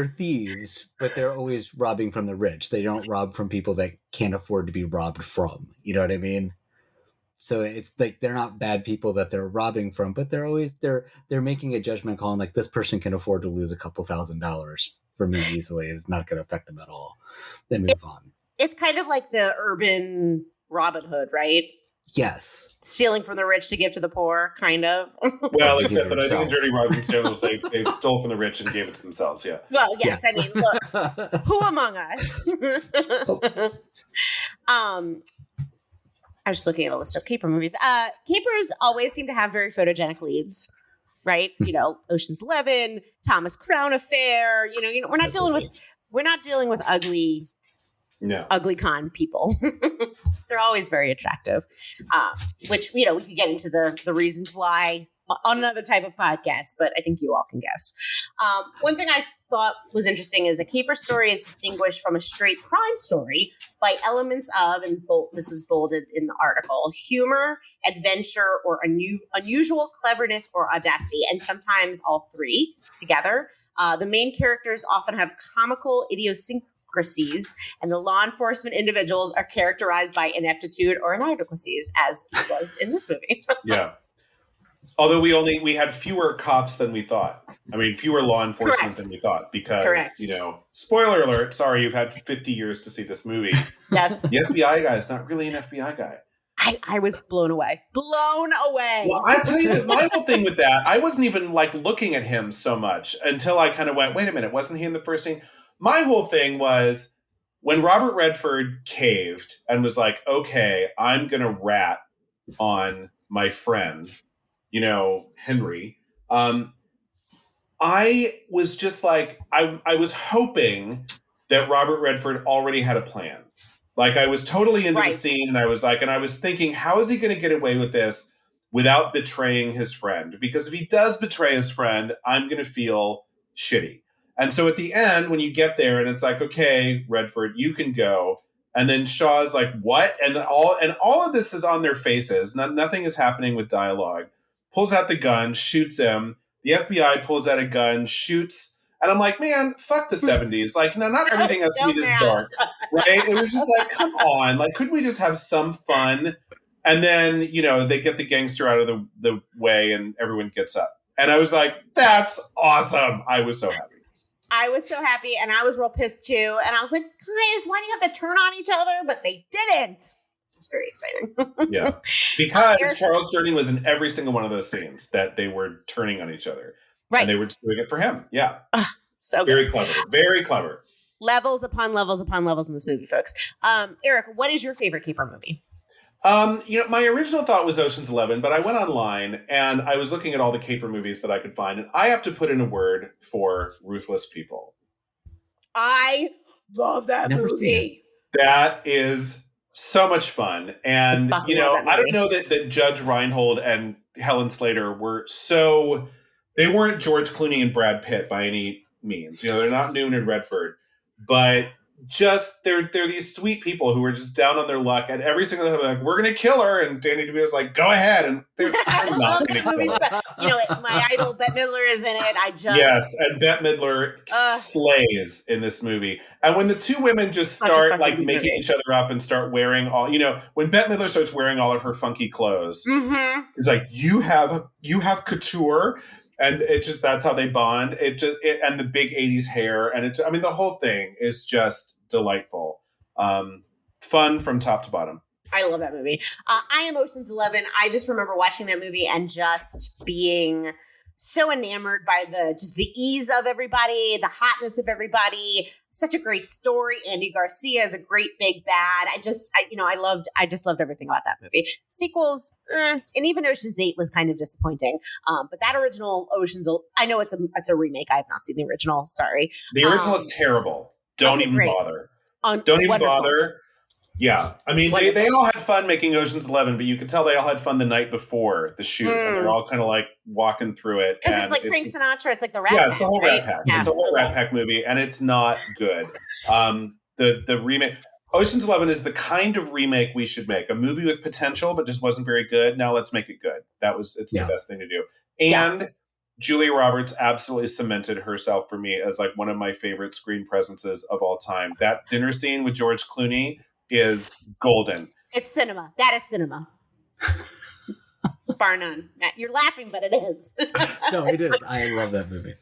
thieves, but they're always robbing from the rich. They don't rob from people that can't afford to be robbed from. You know what I mean? So it's like they're not bad people that they're robbing from, but they're making a judgment call on like this person can afford to lose a couple $1,000s for me easily. It's not going to affect them at all. They move on. It's kind of like the urban Robin Hood, right? Yes. Stealing from the rich to give to the poor, kind of. Well, except that I think in Dirty Rotten Scoundrels, they stole from the rich and gave it to themselves, yeah. Well, yes. I mean, look, who among us? I was just looking at a list of caper movies. Capers always seem to have very photogenic leads, right? Ocean's 11, Thomas Crown Affair. We're not dealing with ugly con people. They're always very attractive, which we could get into the reasons why on another type of podcast, but I think you all can guess. One thing I thought was interesting is a caper story is distinguished from a straight crime story by elements of, and this is bolded in the article, humor, adventure, or unusual cleverness or audacity, and sometimes all three together. The main characters often have comical idiosyncrasies, and the law enforcement individuals are characterized by ineptitude or inadequacies, as it was in this movie. Yeah. Although we had fewer cops than we thought. I mean, fewer law enforcement than we thought because, spoiler alert, sorry, you've had 50 years to see this movie. Yes. The FBI guy is not really an FBI guy. I was blown away. Blown away. Well, I tell you that my whole thing with that, I wasn't even like looking at him so much until I kind of went, wait a minute, wasn't he in the first scene? My whole thing was when Robert Redford caved and was like, okay, I'm going to rat on my friend, Henry. I was just like, I was hoping that Robert Redford already had a plan. Like I was totally into the scene and I was thinking, how is he going to get away with this without betraying his friend? Because if he does betray his friend, I'm going to feel shitty. And so at the end, when you get there and it's like, okay, Redford, you can go. And then Shaw's like, what? And all of this is on their faces. Nothing is happening with dialogue. Pulls out the gun, shoots him. The FBI pulls out a gun, shoots And I'm like, man, fuck the 70s. Like, no, not everything has to be this dark, right? It was just like, come on. Like, couldn't we just have some fun? And then, they get the gangster out of the way and everyone gets up. And I was like, that's awesome. I was so happy. I was so happy, and I was real pissed too. And I was like, guys, why do you have to turn on each other? But they didn't. It's very exciting. Yeah. Because Charles Jourdan was in every single one of those scenes that they were turning on each other. Right. And they were just doing it for him. Yeah. So very good. clever. Very clever. Levels upon levels upon levels in this movie, folks. Eric, what is your favorite caper movie? My original thought was Ocean's 11, but I went online and I was looking at all the caper movies that I could find, and I have to put in a word for Ruthless People. I love that movie. That is so much fun. And, I don't know that Judge Reinhold and Helen Slater they weren't George Clooney and Brad Pitt by any means. They're not Newman and Redford, but just they're these sweet people who are just down on their luck, and every single time they're like, we're gonna kill her, and Danny DeVito's like, go ahead, and they're not gonna kill her. My idol Bette Midler is in it. Yes, and Bette Midler slays in this movie. And when the two women just start like making each other up and start wearing all, when Bette Midler starts wearing all of her funky clothes, it's like, you have couture. And that's how they bond. And the big 80s hair. And the whole thing is just delightful. Fun from top to bottom. I love that movie. I am Ocean's 11. I just remember watching that movie and just being so enamored by the ease of everybody, the hotness of everybody. Such a great story. Andy Garcia is a great big bad. I just loved everything about that movie. Sequels, and even Ocean's 8 was kind of disappointing. But that original Ocean's, I know it's a remake. I have not seen the original. Sorry. The original is terrible. Don't even bother. Don't even bother. Yeah. They all had fun making Ocean's 11, but you could tell they all had fun the night before the shoot. And they're all kind of like walking through it. Because it's like Frank Sinatra. It's like the Rat Pack. Yeah, it's the whole Rat Pack. Yeah. It's a whole Rat Pack movie, and it's not good. The remake, Ocean's 11 is the kind of remake we should make. A movie with potential, but just wasn't very good. Now let's make it good. It's the best thing to do. And Julia Roberts absolutely cemented herself for me as like one of my favorite screen presences of all time. That dinner scene with George Clooney is golden. It's cinema. That is cinema. Bar none. Matt, you're laughing, but it is. No, it is. I love that movie.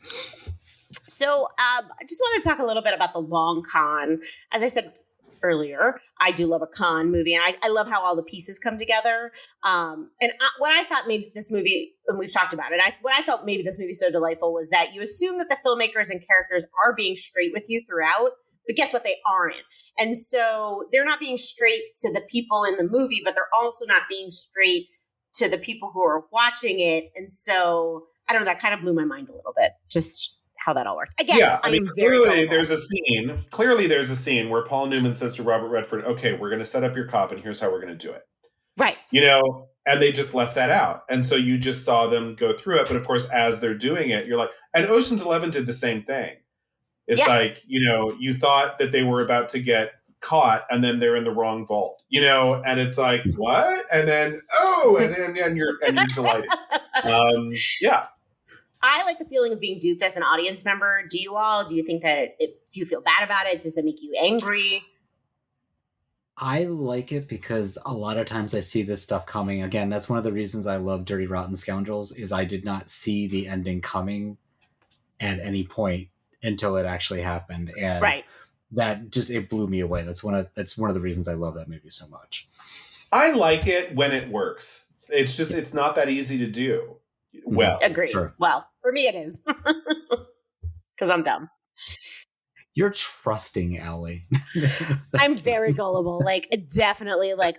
So I just want to talk a little bit about the long con. As I said earlier, I do love a con movie, and I love how all the pieces come together. What I thought made this movie, and we've talked about it, what I thought made this movie so delightful was that you assume that the filmmakers and characters are being straight with you throughout, but guess what? They aren't. And so they're not being straight to the people in the movie, but they're also not being straight to the people who are watching it. And so, I don't know, that kind of blew my mind a little bit, just how that all worked. Again, clearly there's a scene where Paul Newman says to Robert Redford, okay, we're going to set up your cop and here's how we're going to do it. Right. And they just left that out. And so you just saw them go through it. But of course, as they're doing it, you're like, and Ocean's 11 did the same thing. It's like, you thought that they were about to get caught and then they're in the wrong vault, and it's like, what? And then, and you're delighted. Yeah. I like the feeling of being duped as an audience member. Do you all? Do you think that do you feel bad about it? Does it make you angry? I like it because a lot of times I see this stuff coming. Again, that's one of the reasons I love Dirty Rotten Scoundrels is I did not see the ending coming at any point until it actually happened. And that just, it blew me away. That's one of the reasons I love that movie so much. I like it when it works. It's just, it's not that easy to do. Well, agreed. Sure. Well, for me it is. Because I'm dumb. You're trusting, Allie. I'm very gullible. Like, definitely like,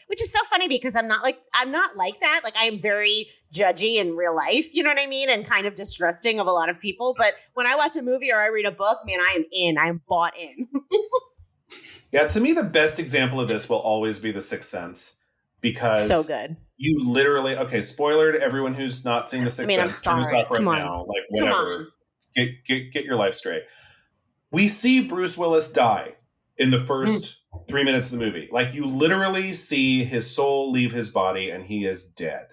which is so funny because I'm not like that. Like, I am very judgy in real life, you know what I mean? And kind of distrusting of a lot of people. But when I watch a movie or I read a book, man, I am in. I am bought in. Yeah, to me, the best example of this will always be The Sixth Sense. Because so good. You literally, spoiler to everyone who's not seen The Sixth Sense. Turn this off right now. Like, whatever. Get your life straight. We see Bruce Willis die in the first 3 minutes of the movie. Like, you literally see his soul leave his body and he is dead.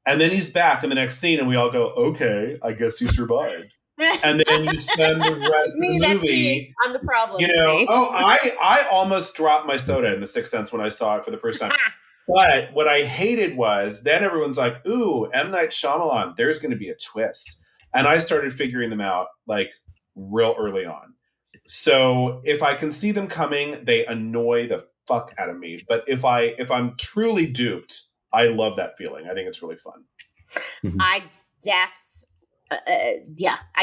And then he's back in the next scene and we all go, okay, I guess he survived. And then you spend the rest of the movie. Me. I'm the problem. I almost dropped my soda in The Sixth Sense when I saw it for the first time. But what I hated was then everyone's like, ooh, M. Night Shyamalan, there's going to be a twist. And I started figuring them out like real early on. So if I can see them coming, they annoy the fuck out of me. But if I'm truly duped, I love that feeling. I think it's really fun. I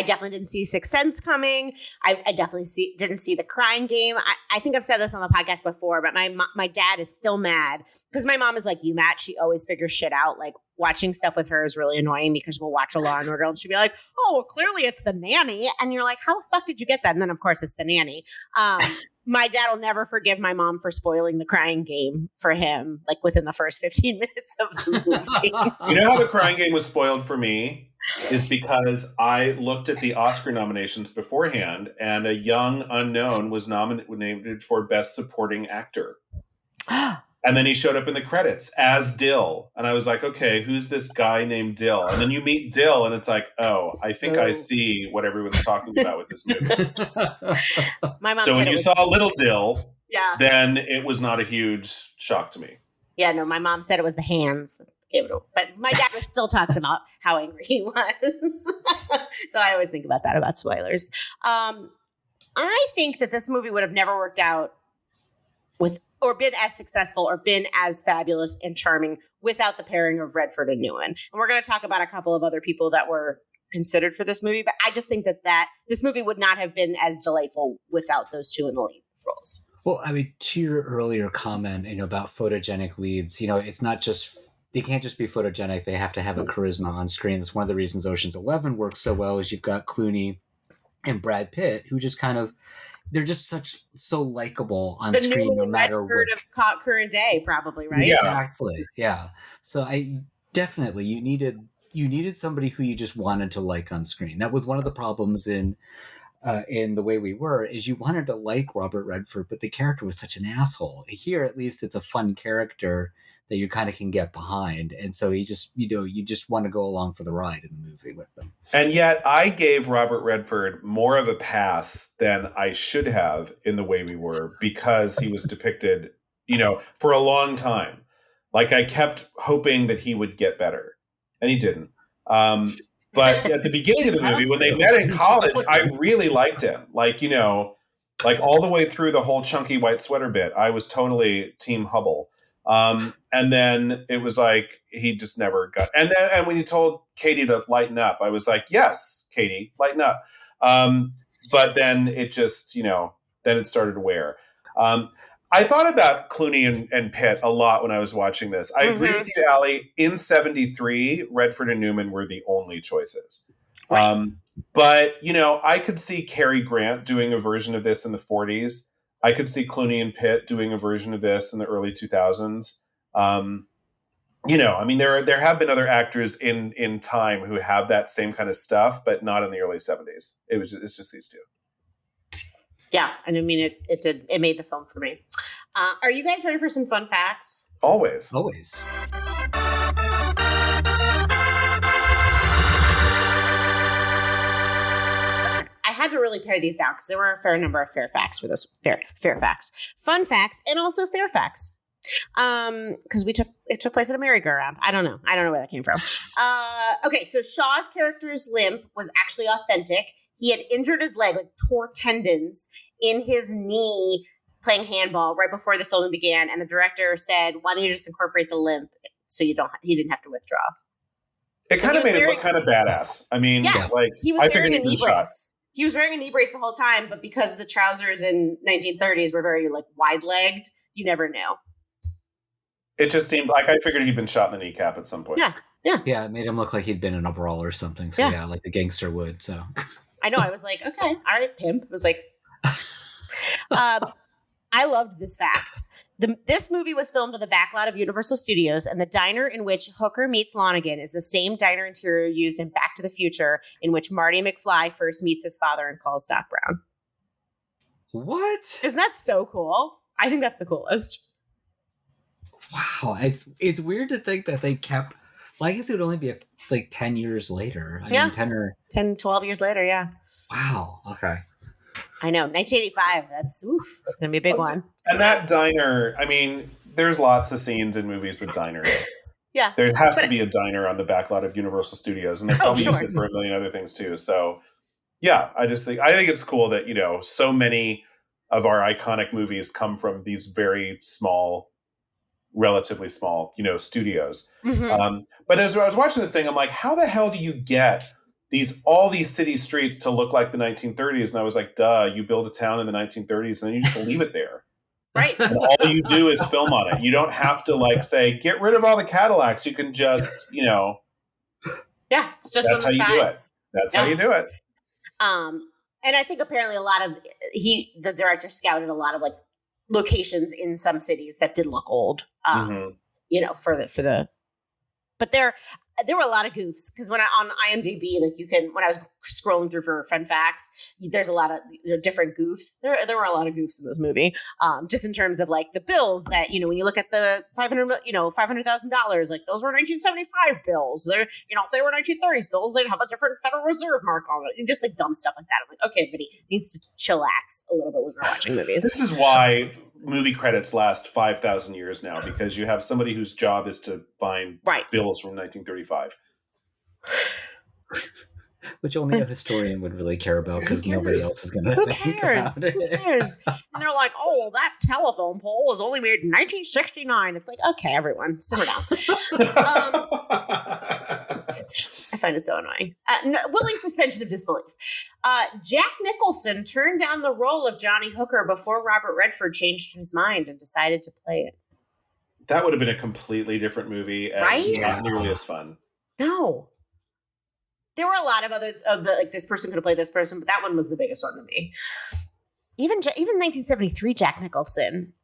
definitely didn't see Sixth Sense coming. I definitely didn't see The Crying Game. I think I've said this on the podcast before, but my dad is still mad because my mom is like you, Matt. She always figures shit out. Like watching stuff with her is really annoying because we'll watch a Law and Order and she'll be like, oh, well, clearly it's the nanny. And you're like, how the fuck did you get that? And then of course it's the nanny. My dad will never forgive my mom for spoiling The Crying Game for him, like within the first 15 minutes of the movie. You know how The Crying Game was spoiled for me? Is because I looked at the Oscar nominations beforehand and a young unknown was nominated for Best Supporting Actor. And then he showed up in the credits as Dill. And I was like, okay, who's this guy named Dill? And then you meet Dill and it's like, oh, I think I see what everyone's talking about with this movie. My mom so when you saw Little Dill, yeah, then it was not a huge shock to me. Yeah, no, my mom said it was the hands. But my dad was still talking about how angry he was. So I always think about that, about spoilers. I think that this movie would have never worked out with or been as successful or been as fabulous and charming without the pairing of Redford and Newman. And we're going to talk about a couple of other people that were considered for this movie. But I just think that this movie would not have been as delightful without those two in the lead roles. Well, I mean, to your earlier comment, about photogenic leads, it's not just... They can't just be photogenic. They have to have a charisma on screen. That's one of the reasons Ocean's 11 works so well is you've got Clooney and Brad Pitt, who just kind of, they're just so likable on screen no matter what. Of current day, probably, right? Yeah. Exactly. Yeah. So I definitely, you needed somebody who you just wanted to like on screen. That was one of the problems in The Way We Were, is you wanted to like Robert Redford, but the character was such an asshole. Here, at least, it's a fun character that you kind of can get behind. And so you just want to go along for the ride in the movie with them. And yet I gave Robert Redford more of a pass than I should have in The Way We Were because he was depicted, for a long time. Like I kept hoping that he would get better and he didn't. But at the beginning of the movie, when they met in college, I really liked him. Like all the way through the whole chunky white sweater bit, I was totally Team Hubble. And then it was like, he just never got, and when he told Katie to lighten up, I was like, yes, Katie, lighten up. But then it just, then it started to wear. I thought about Clooney and Pitt a lot when I was watching this. I agree with you, Allie. In 73, Redford and Newman were the only choices. Right. But, I could see Cary Grant doing a version of this in the 40s. I could see Clooney and Pitt doing a version of this in the early 2000s. There have been other actors in time who have that same kind of stuff, but not in the early 70s. It's just these two. Yeah, and I mean, it made the film for me. Are you guys ready for some fun facts? Always. I had to really pare these down because there were a fair number of fair facts for this. Fair facts, fun facts, and also fair facts. Because it took place at a merry-go-round. I don't know where that came from. Okay, so Shaw's character's limp was actually authentic. He had injured his leg, like tore tendons in his knee playing handball right before the filming began, and the director said, "Why don't you just incorporate the limp so he didn't have to withdraw?" It kind of made it look kind of badass. I mean, he was wearing a knee brace. He was wearing a knee brace the whole time, but because the trousers in 1930s were very wide-legged, you never knew. It just seemed like I figured he'd been shot in the kneecap at some point. Yeah, it made him look like he'd been in a brawl or something. So like a gangster would. So I know. I was like, okay, all right, pimp. I was like, I loved this fact. This movie was filmed in the backlot of Universal Studios, and the diner in which Hooker meets Lonigan is the same diner interior used in Back to the Future, in which Marty McFly first meets his father and calls Doc Brown. What? Isn't that so cool? I think that's the coolest. Wow, it's weird to think that they kept Well, I guess it would only be like 10 years later. I mean, 10, 12 years later, yeah. Wow. Okay. I know, 1985. That's going to be a big one. And that diner, I mean, there's lots of scenes in movies with diners. Yeah. There has to be a diner on the backlot of Universal Studios, and they probably use it for a million other things too. So, yeah, I think it's cool that, so many of our iconic movies come from these very small, relatively small, studios. Mm-hmm. But as I was watching this thing, I'm like, how the hell do you get all these city streets to look like the 1930s? And I was like, duh, you build a town in the 1930s and then you just leave it there. Right. And all you do is film on it. You don't have to say, get rid of all the Cadillacs. You can just, Yeah, it's just that's how you do it. That's how you do it. And I think apparently the director scouted a lot of locations in some cities that did look old. But there were a lot of goofs because when on IMDb, when I was scrolling through for fun facts, there's a lot of different goofs. There were a lot of goofs in this movie, just in terms of the bills that when you look at the $500,000, those were 1975 bills. They're if they were 1930s bills, they'd have a different Federal Reserve mark on it, and just dumb stuff like that. I'm like, okay, everybody needs to chillax a little bit when we're watching movies. This is why movie credits last 5,000 years now, because you have somebody whose job is to find bills from 1935. Which only a historian would really care about, because nobody else is going to think about it. Who cares? And they're like, oh, that telephone pole was only made in 1969. It's like, okay, everyone, simmer down. I find it so annoying. Willing suspension of disbelief. Jack Nicholson turned down the role of Johnny Hooker before Robert Redford changed his mind and decided to play it. That would have been a completely different movie, and not nearly as fun. No. There were a lot of this person could have played this person, but that one was the biggest one to me. Even 1973 Jack Nicholson,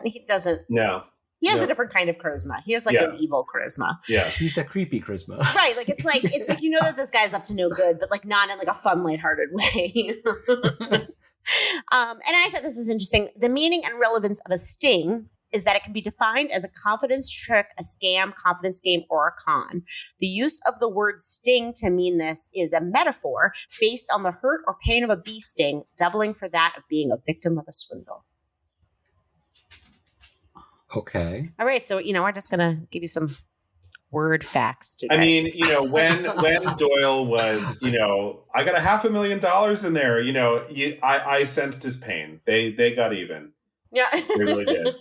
he doesn't. No. He has a different kind of charisma. He has an evil charisma. Yeah. He's a creepy charisma. Right. It's like that this guy's up to no good, but not in a fun, lighthearted way. And I thought this was interesting. The meaning and relevance of a sting is that it can be defined as a confidence trick, a scam, confidence game, or a con. The use of the word sting to mean this is a metaphor based on the hurt or pain of a bee sting, doubling for that of being a victim of a swindle. Okay. All right. So, we're just going to give you some word facts today. I mean, when Doyle was, I got $500,000 in there, I sensed his pain. They got even. Yeah. They really did.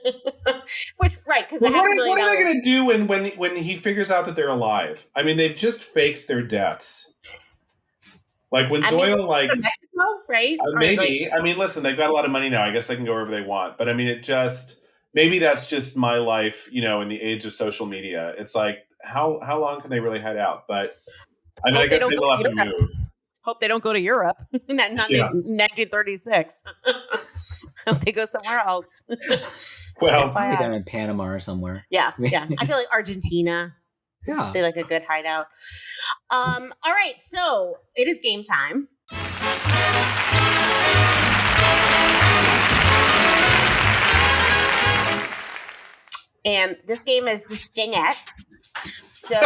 Which, right, because what are they going to do when he figures out that they're alive? I mean, they've just faked their deaths. When Doyle, Mexico, right? Maybe. Listen, they've got a lot of money now. I guess they can go wherever they want. But maybe that's just my life, in the age of social media. It's how long can they really hide out? But I guess they will have to move. Hope they don't go to Europe. Not in 1936. Hope they go somewhere else. Well, probably down in Panama or somewhere. Yeah. I feel like Argentina. Yeah. They a good hideout. All right. So it is game time. And this game is the Stingette. So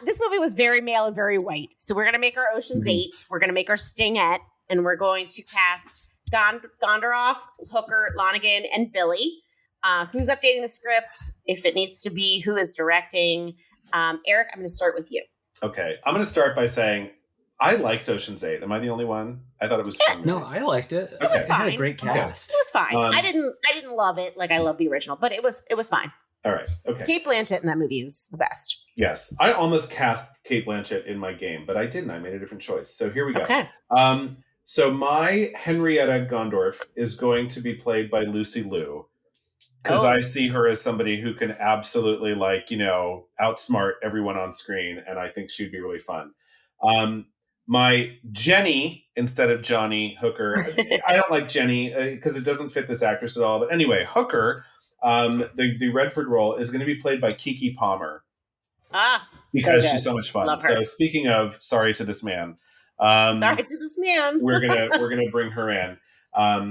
this movie was very male and very white. So we're going to make our Ocean's 8. We're going to make our Stingette. And we're going to cast Gondorff, Hooker, Lonigan, and Billy. Who's updating the script? If it needs to be, who is directing? Eric, I'm going to start with you. Okay. I'm going to start by saying I liked Ocean's 8. Am I the only one? I thought it was fun. No, I liked it. It was fine. It had a great cast. It was fine. I didn't love it like I love the original, but it was fine. All right. Okay. Kate Blanchett in that movie is the best. Yes. I almost cast Kate Blanchett in my game, but I didn't. I made a different choice. So here we go. Okay. So my Henrietta Gondorff is going to be played by Lucy Liu, because I see her as somebody who can absolutely outsmart everyone on screen, and I think she'd be really fun. My Jenny instead of Johnny Hooker. I don't like Jenny because it doesn't fit this actress at all. But anyway, Hooker, the Redford role is going to be played by Keke Palmer. Because she's so much fun. So speaking of Sorry to This Man. Sorry to This Man. we're gonna bring her in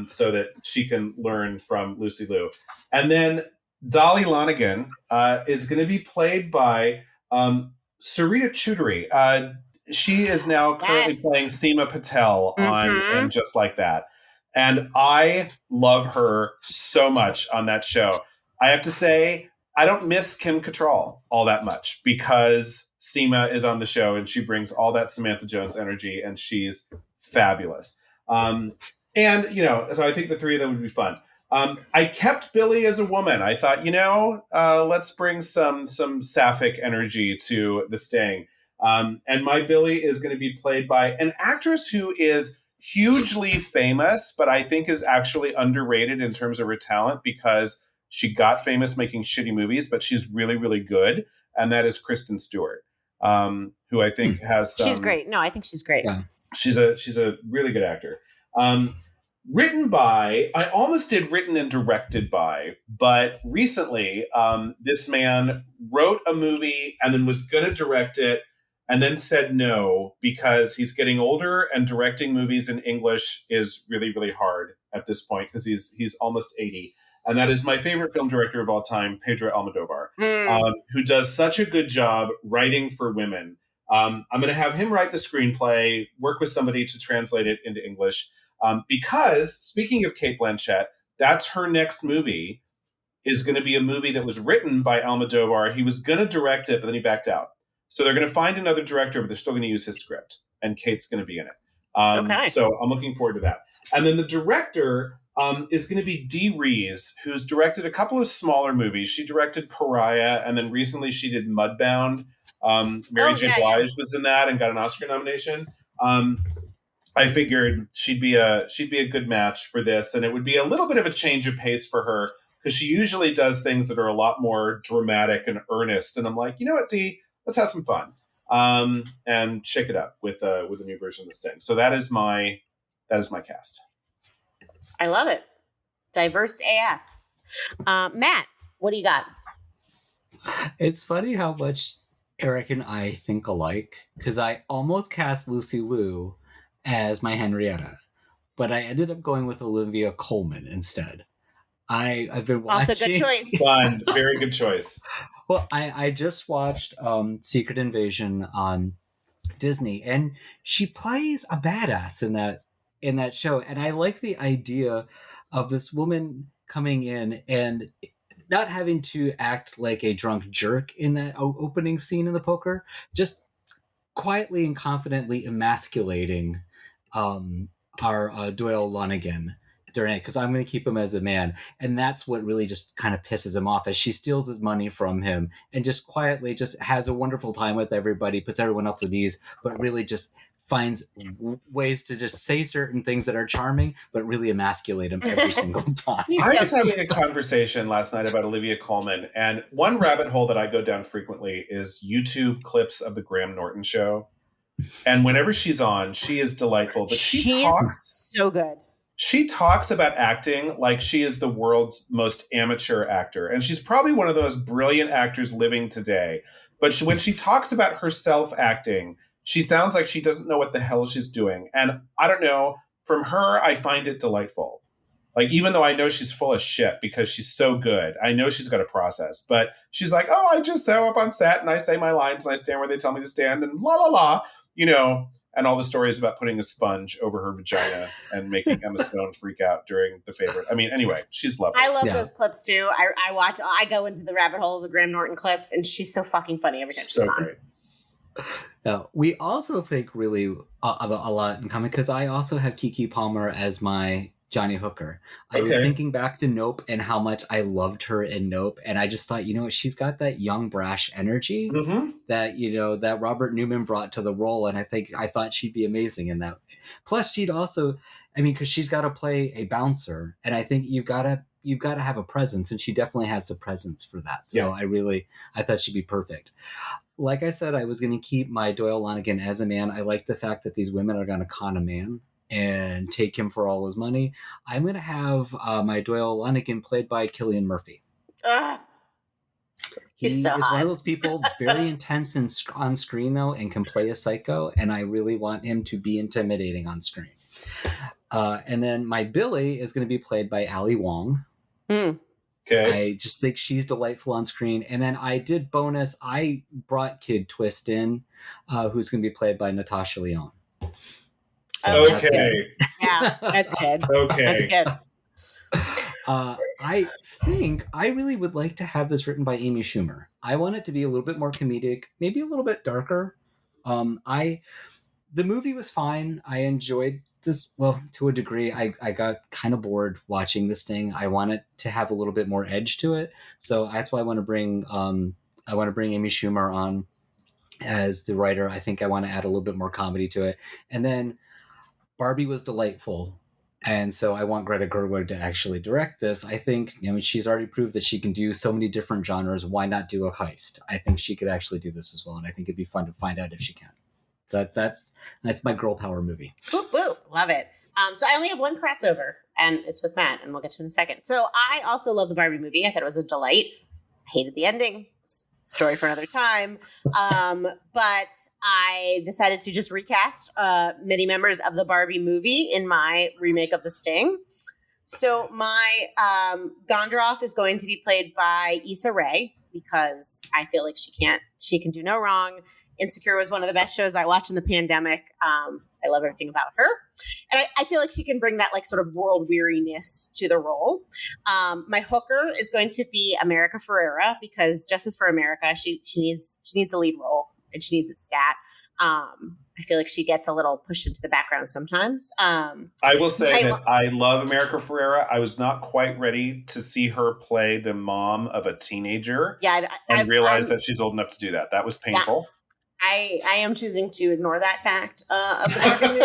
so that she can learn from Lucy Liu. And then Dolly Lonigan is going to be played by Sarita Choudhury. She is now currently playing Seema Patel on And Just Like That. And I love her so much on that show. I have to say, I don't miss Kim Cattrall all that much because Seema is on the show and she brings all that Samantha Jones energy and she's fabulous. And, so I think the three of them would be fun. I kept Billy as a woman. I thought, let's bring some sapphic energy to The Sting. And my Billy is going to be played by an actress who is hugely famous, but I think is actually underrated in terms of her talent because she got famous making shitty movies, but she's really, really good. And that is Kristen Stewart, who I think has some... She's great. No, I think she's great. Yeah. She's a really good actor. Written by, I almost did written and directed by, but recently this man wrote a movie and then was going to direct it and then said no because he's getting older and directing movies in English is really, really hard at this point because he's almost 80. And that is my favorite film director of all time, Pedro Almodovar, who does such a good job writing for women. I'm going to have him write the screenplay, work with somebody to translate it into English. Because, speaking of Cate Blanchett, that's her next movie is going to be a movie that was written by Almodovar. He was going to direct it, but then he backed out. So they're going to find another director, but they're still going to use his script. And Kate's going to be in it. Okay. So I'm looking forward to that. And then the director is going to be Dee Rees, who's directed a couple of smaller movies. She directed Pariah, and then recently she did Mudbound. Mary J. Blige was in that and got an Oscar nomination. I figured she'd be a good match for this, and it would be a little bit of a change of pace for her because she usually does things that are a lot more dramatic and earnest. And I'm like, you know what, Dee, let's have some fun and shake it up with a new version of The Sting. So that is my cast. I love it. Diverse AF. Matt, what do you got? It's funny how much Eric and I think alike because I almost cast Lucy Liu as my Henrietta, but I ended up going with Olivia Colman instead. I've been watching. Also good choice. Fun, very good choice. Well, I just watched Secret Invasion on Disney, and she plays a badass in that show, and I like the idea of this woman coming in and not having to act like a drunk jerk in that opening scene in the poker, just quietly and confidently emasculating our Doyle Lonigan during it, because I'm going to keep him as a man. And that's what really just kind of pisses him off, as she steals his money from him and just quietly just has a wonderful time with everybody, puts everyone else at ease, but really just finds ways to just say certain things that are charming, but really emasculate him every single time. I was having a conversation last night about Olivia Colman, and one rabbit hole that I go down frequently is YouTube clips of the Graham Norton show. And whenever she's on, she is delightful, but she talks so good. She talks about acting like she is the world's most amateur actor. And she's probably one of those brilliant actors living today. But when she talks about herself acting, she sounds like she doesn't know what the hell she's doing. And I don't know, from her, I find it delightful. Like, even though I know she's full of shit because she's so good, I know she's got a process. But she's like, oh, I just show up on set and I say my lines and I stand where they tell me to stand and la, la, la, and all the stories about putting a sponge over her vagina and making Emma Stone freak out during The Favorite. I mean, anyway, she's lovely. I love those clips too. I go into the rabbit hole of the Graham Norton clips, and she's so fucking funny every time she's on. Great. Now, we also think really a lot in common, because I also have Keke Palmer as my Johnny Hooker. I was thinking back to Nope and how much I loved her in Nope, and I just thought, she's got that young, brash energy that that Robert Newman brought to the role, and I thought she'd be amazing in that. Plus, she'd also, because she's got to play a bouncer, and I think you've got to have a presence, and she definitely has the presence for that. So I thought she'd be perfect. Like I said, I was going to keep my Doyle Lonigan as a man. I like the fact that these women are going to con a man and take him for all his money. I'm going to have my Doyle Lonigan played by Cillian Murphy. He's so is hot. One of those people, very intense on screen, though, and can play a psycho, and I really want him to be intimidating on screen. And then my Billy is going to be played by Ali Wong. I just think she's delightful on screen. And then I brought Kid Twist in, who's going to be played by Natasha Lyonne. So okay. Yeah, that's good. Okay. That's good. I think I really would like to have this written by Amy Schumer. I want it to be a little bit more comedic, maybe a little bit darker. The movie was fine. I enjoyed this, well, to a degree. I got kind of bored watching this thing. I want it to have a little bit more edge to it. So that's why I want to bring Amy Schumer on as the writer. I think I want to add a little bit more comedy to it. And then Barbie was delightful. And so I want Greta Gerwig to actually direct this. I think, she's already proved that she can do so many different genres. Why not do a heist? I think she could actually do this as well. And I think it'd be fun to find out if she can. That's my girl power movie. Boop, boop. Love it. So I only have one crossover, and it's with Matt, and we'll get to it in a second. So I also love the Barbie movie. I thought it was a delight. Hated the ending. It's a story for another time. But I decided to just recast many members of the Barbie movie in my remake of The Sting. So my Gondorff is going to be played by Issa Rae, because I feel like she can do no wrong. Insecure was one of the best shows I watched in the pandemic. I love everything about her. And I feel like she can bring that like sort of world weariness to the role. My hooker is going to be America Ferrera, because Justice for America, she needs a lead role, and she needs it stat. I feel like she gets a little pushed into the background sometimes. I will say that I love America Ferrera. I was not quite ready to see her play the mom of a teenager. Yeah, and realize that she's old enough to do that. That was painful. Yeah. I am choosing to ignore that fact of the Barbie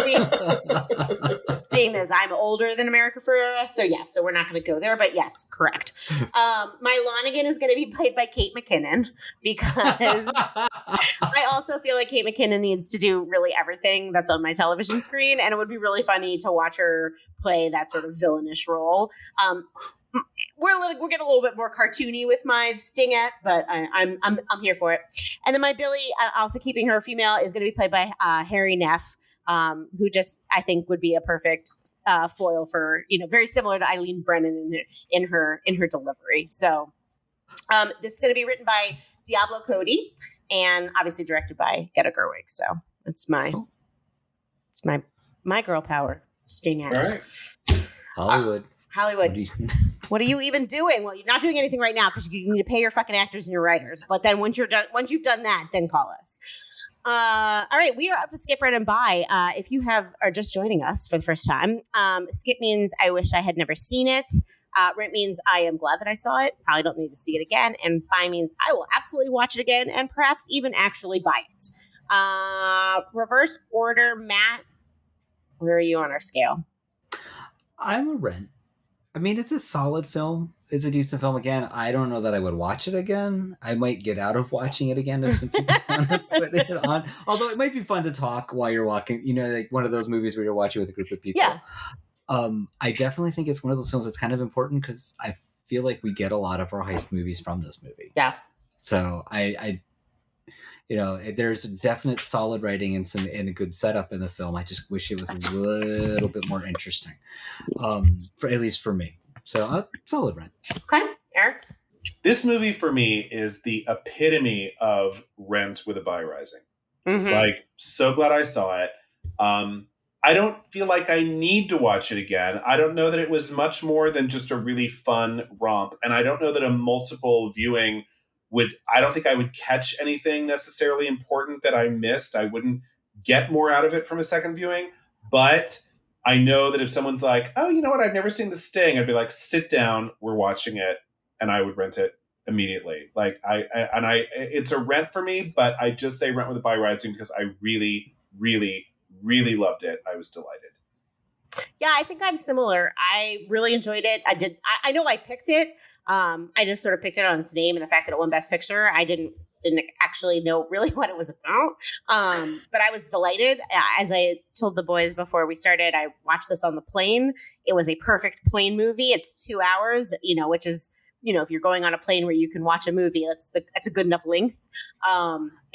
movie. Seeing as I'm older than America Ferrera, so we're not going to go there. But yes, correct. My Lonigan is going to be played by Kate McKinnon, because I also feel like Kate McKinnon needs to do really everything that's on my television screen, and it would be really funny to watch her play that sort of villainish role. We're getting a little bit more cartoony with my Stingette, but I'm here for it. And then my Billy, also keeping her female, is going to be played by Harry Neff, who just I think would be a perfect foil for, very similar to Eileen Brennan in her delivery. So this is going to be written by Diablo Cody and obviously directed by Greta Gerwig. So it's my girl power Stingette. All right. Hollywood. What are you even doing? Well, you're not doing anything right now because you need to pay your fucking actors and your writers. But then once you've done that, then call us. All right, we are up to skip, right, and buy. If you are just joining us for the first time, skip means I wish I had never seen it. Rent means I am glad that I saw it. Probably don't need to see it again. And buy means I will absolutely watch it again and perhaps even actually buy it. Reverse order, Matt. Where are you on our scale? I'm a Rent. I mean, it's a solid film. It's a decent film. Again, I don't know that I would watch it again. I might get out of watching it again if some people want to put it on. Although it might be fun to talk while you're walking. Like one of those movies where you're watching with a group of people. Yeah. I definitely think it's one of those films that's kind of important because I feel like we get a lot of our heist movies from this movie. Yeah. So there's definite solid writing and a good setup in the film. I just wish it was a little bit more interesting, at least for me. So solid Rent. Okay, Eric. This movie for me is the epitome of Rent with a buy rising. Mm-hmm. Like, so glad I saw it. I don't feel like I need to watch it again. I don't know that it was much more than just a really fun romp, and I don't know that a multiple viewing I don't think I would catch anything necessarily important that I missed. I wouldn't get more out of it from a second viewing, but I know that if someone's like, oh, you know what? I've never seen The Sting. I'd be like, sit down, we're watching it. And I would rent it immediately. Like it's a rent for me, but I just say rent with a buy rising because I really, really, really loved it. I was delighted. Yeah, I think I'm similar. I really enjoyed it. I know I picked it. I just sort of picked it on its name and the fact that it won Best Picture. I didn't actually know really what it was about. But I was delighted. As I told the boys before we started, I watched this on the plane. It was a perfect plane movie. It's 2 hours, which is if you're going on a plane where you can watch a movie, that's a good enough length.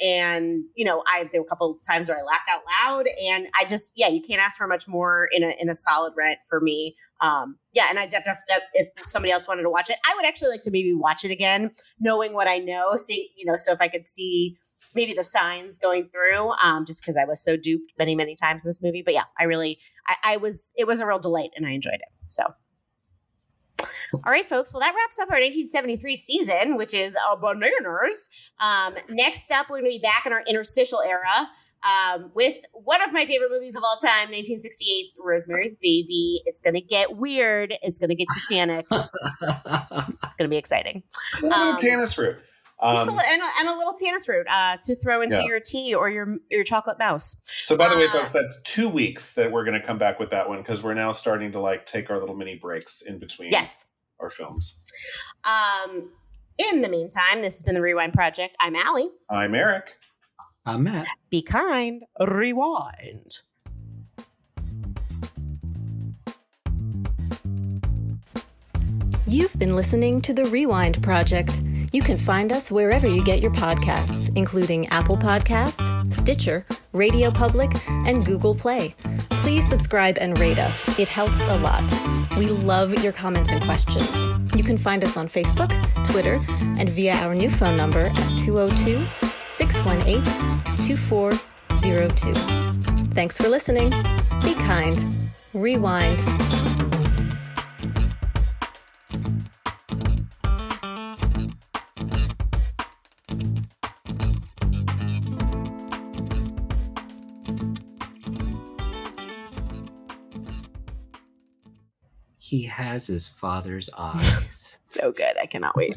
And there were a couple of times where I laughed out loud, and I just, you can't ask for much more in a solid rent for me. And I definitely, if somebody else wanted to watch it, I would actually like to maybe watch it again, knowing what I know, see, so if I could see maybe the signs going through, just because I was so duped many, many times in this movie. But it was a real delight, and I enjoyed it. So. All right, folks. Well, that wraps up our 1973 season, which is bananas. Next up, we're going to be back in our interstitial era with one of my favorite movies of all time, 1968's Rosemary's Baby. It's going to get weird. It's going to get satanic. It's going to be exciting. A little tannis fruit. And a little tannis fruit to throw into your tea or your chocolate mouse. So, by the way, folks, that's 2 weeks that we're going to come back with that one, because we're now starting to take our little mini breaks in between our films. In the meantime, this has been the Rewind Project. I'm Allie. I'm Eric. I'm Matt. Be kind. Rewind. You've been listening to The Rewind Project. You can find us wherever you get your podcasts, including Apple Podcasts, Stitcher, Radio Public, and Google Play. Please subscribe and rate us. It helps a lot. We love your comments and questions. You can find us on Facebook, Twitter, and via our new phone number at 202-618-2402. Thanks for listening. Be kind. Rewind. He has his father's eyes. So good. I cannot wait.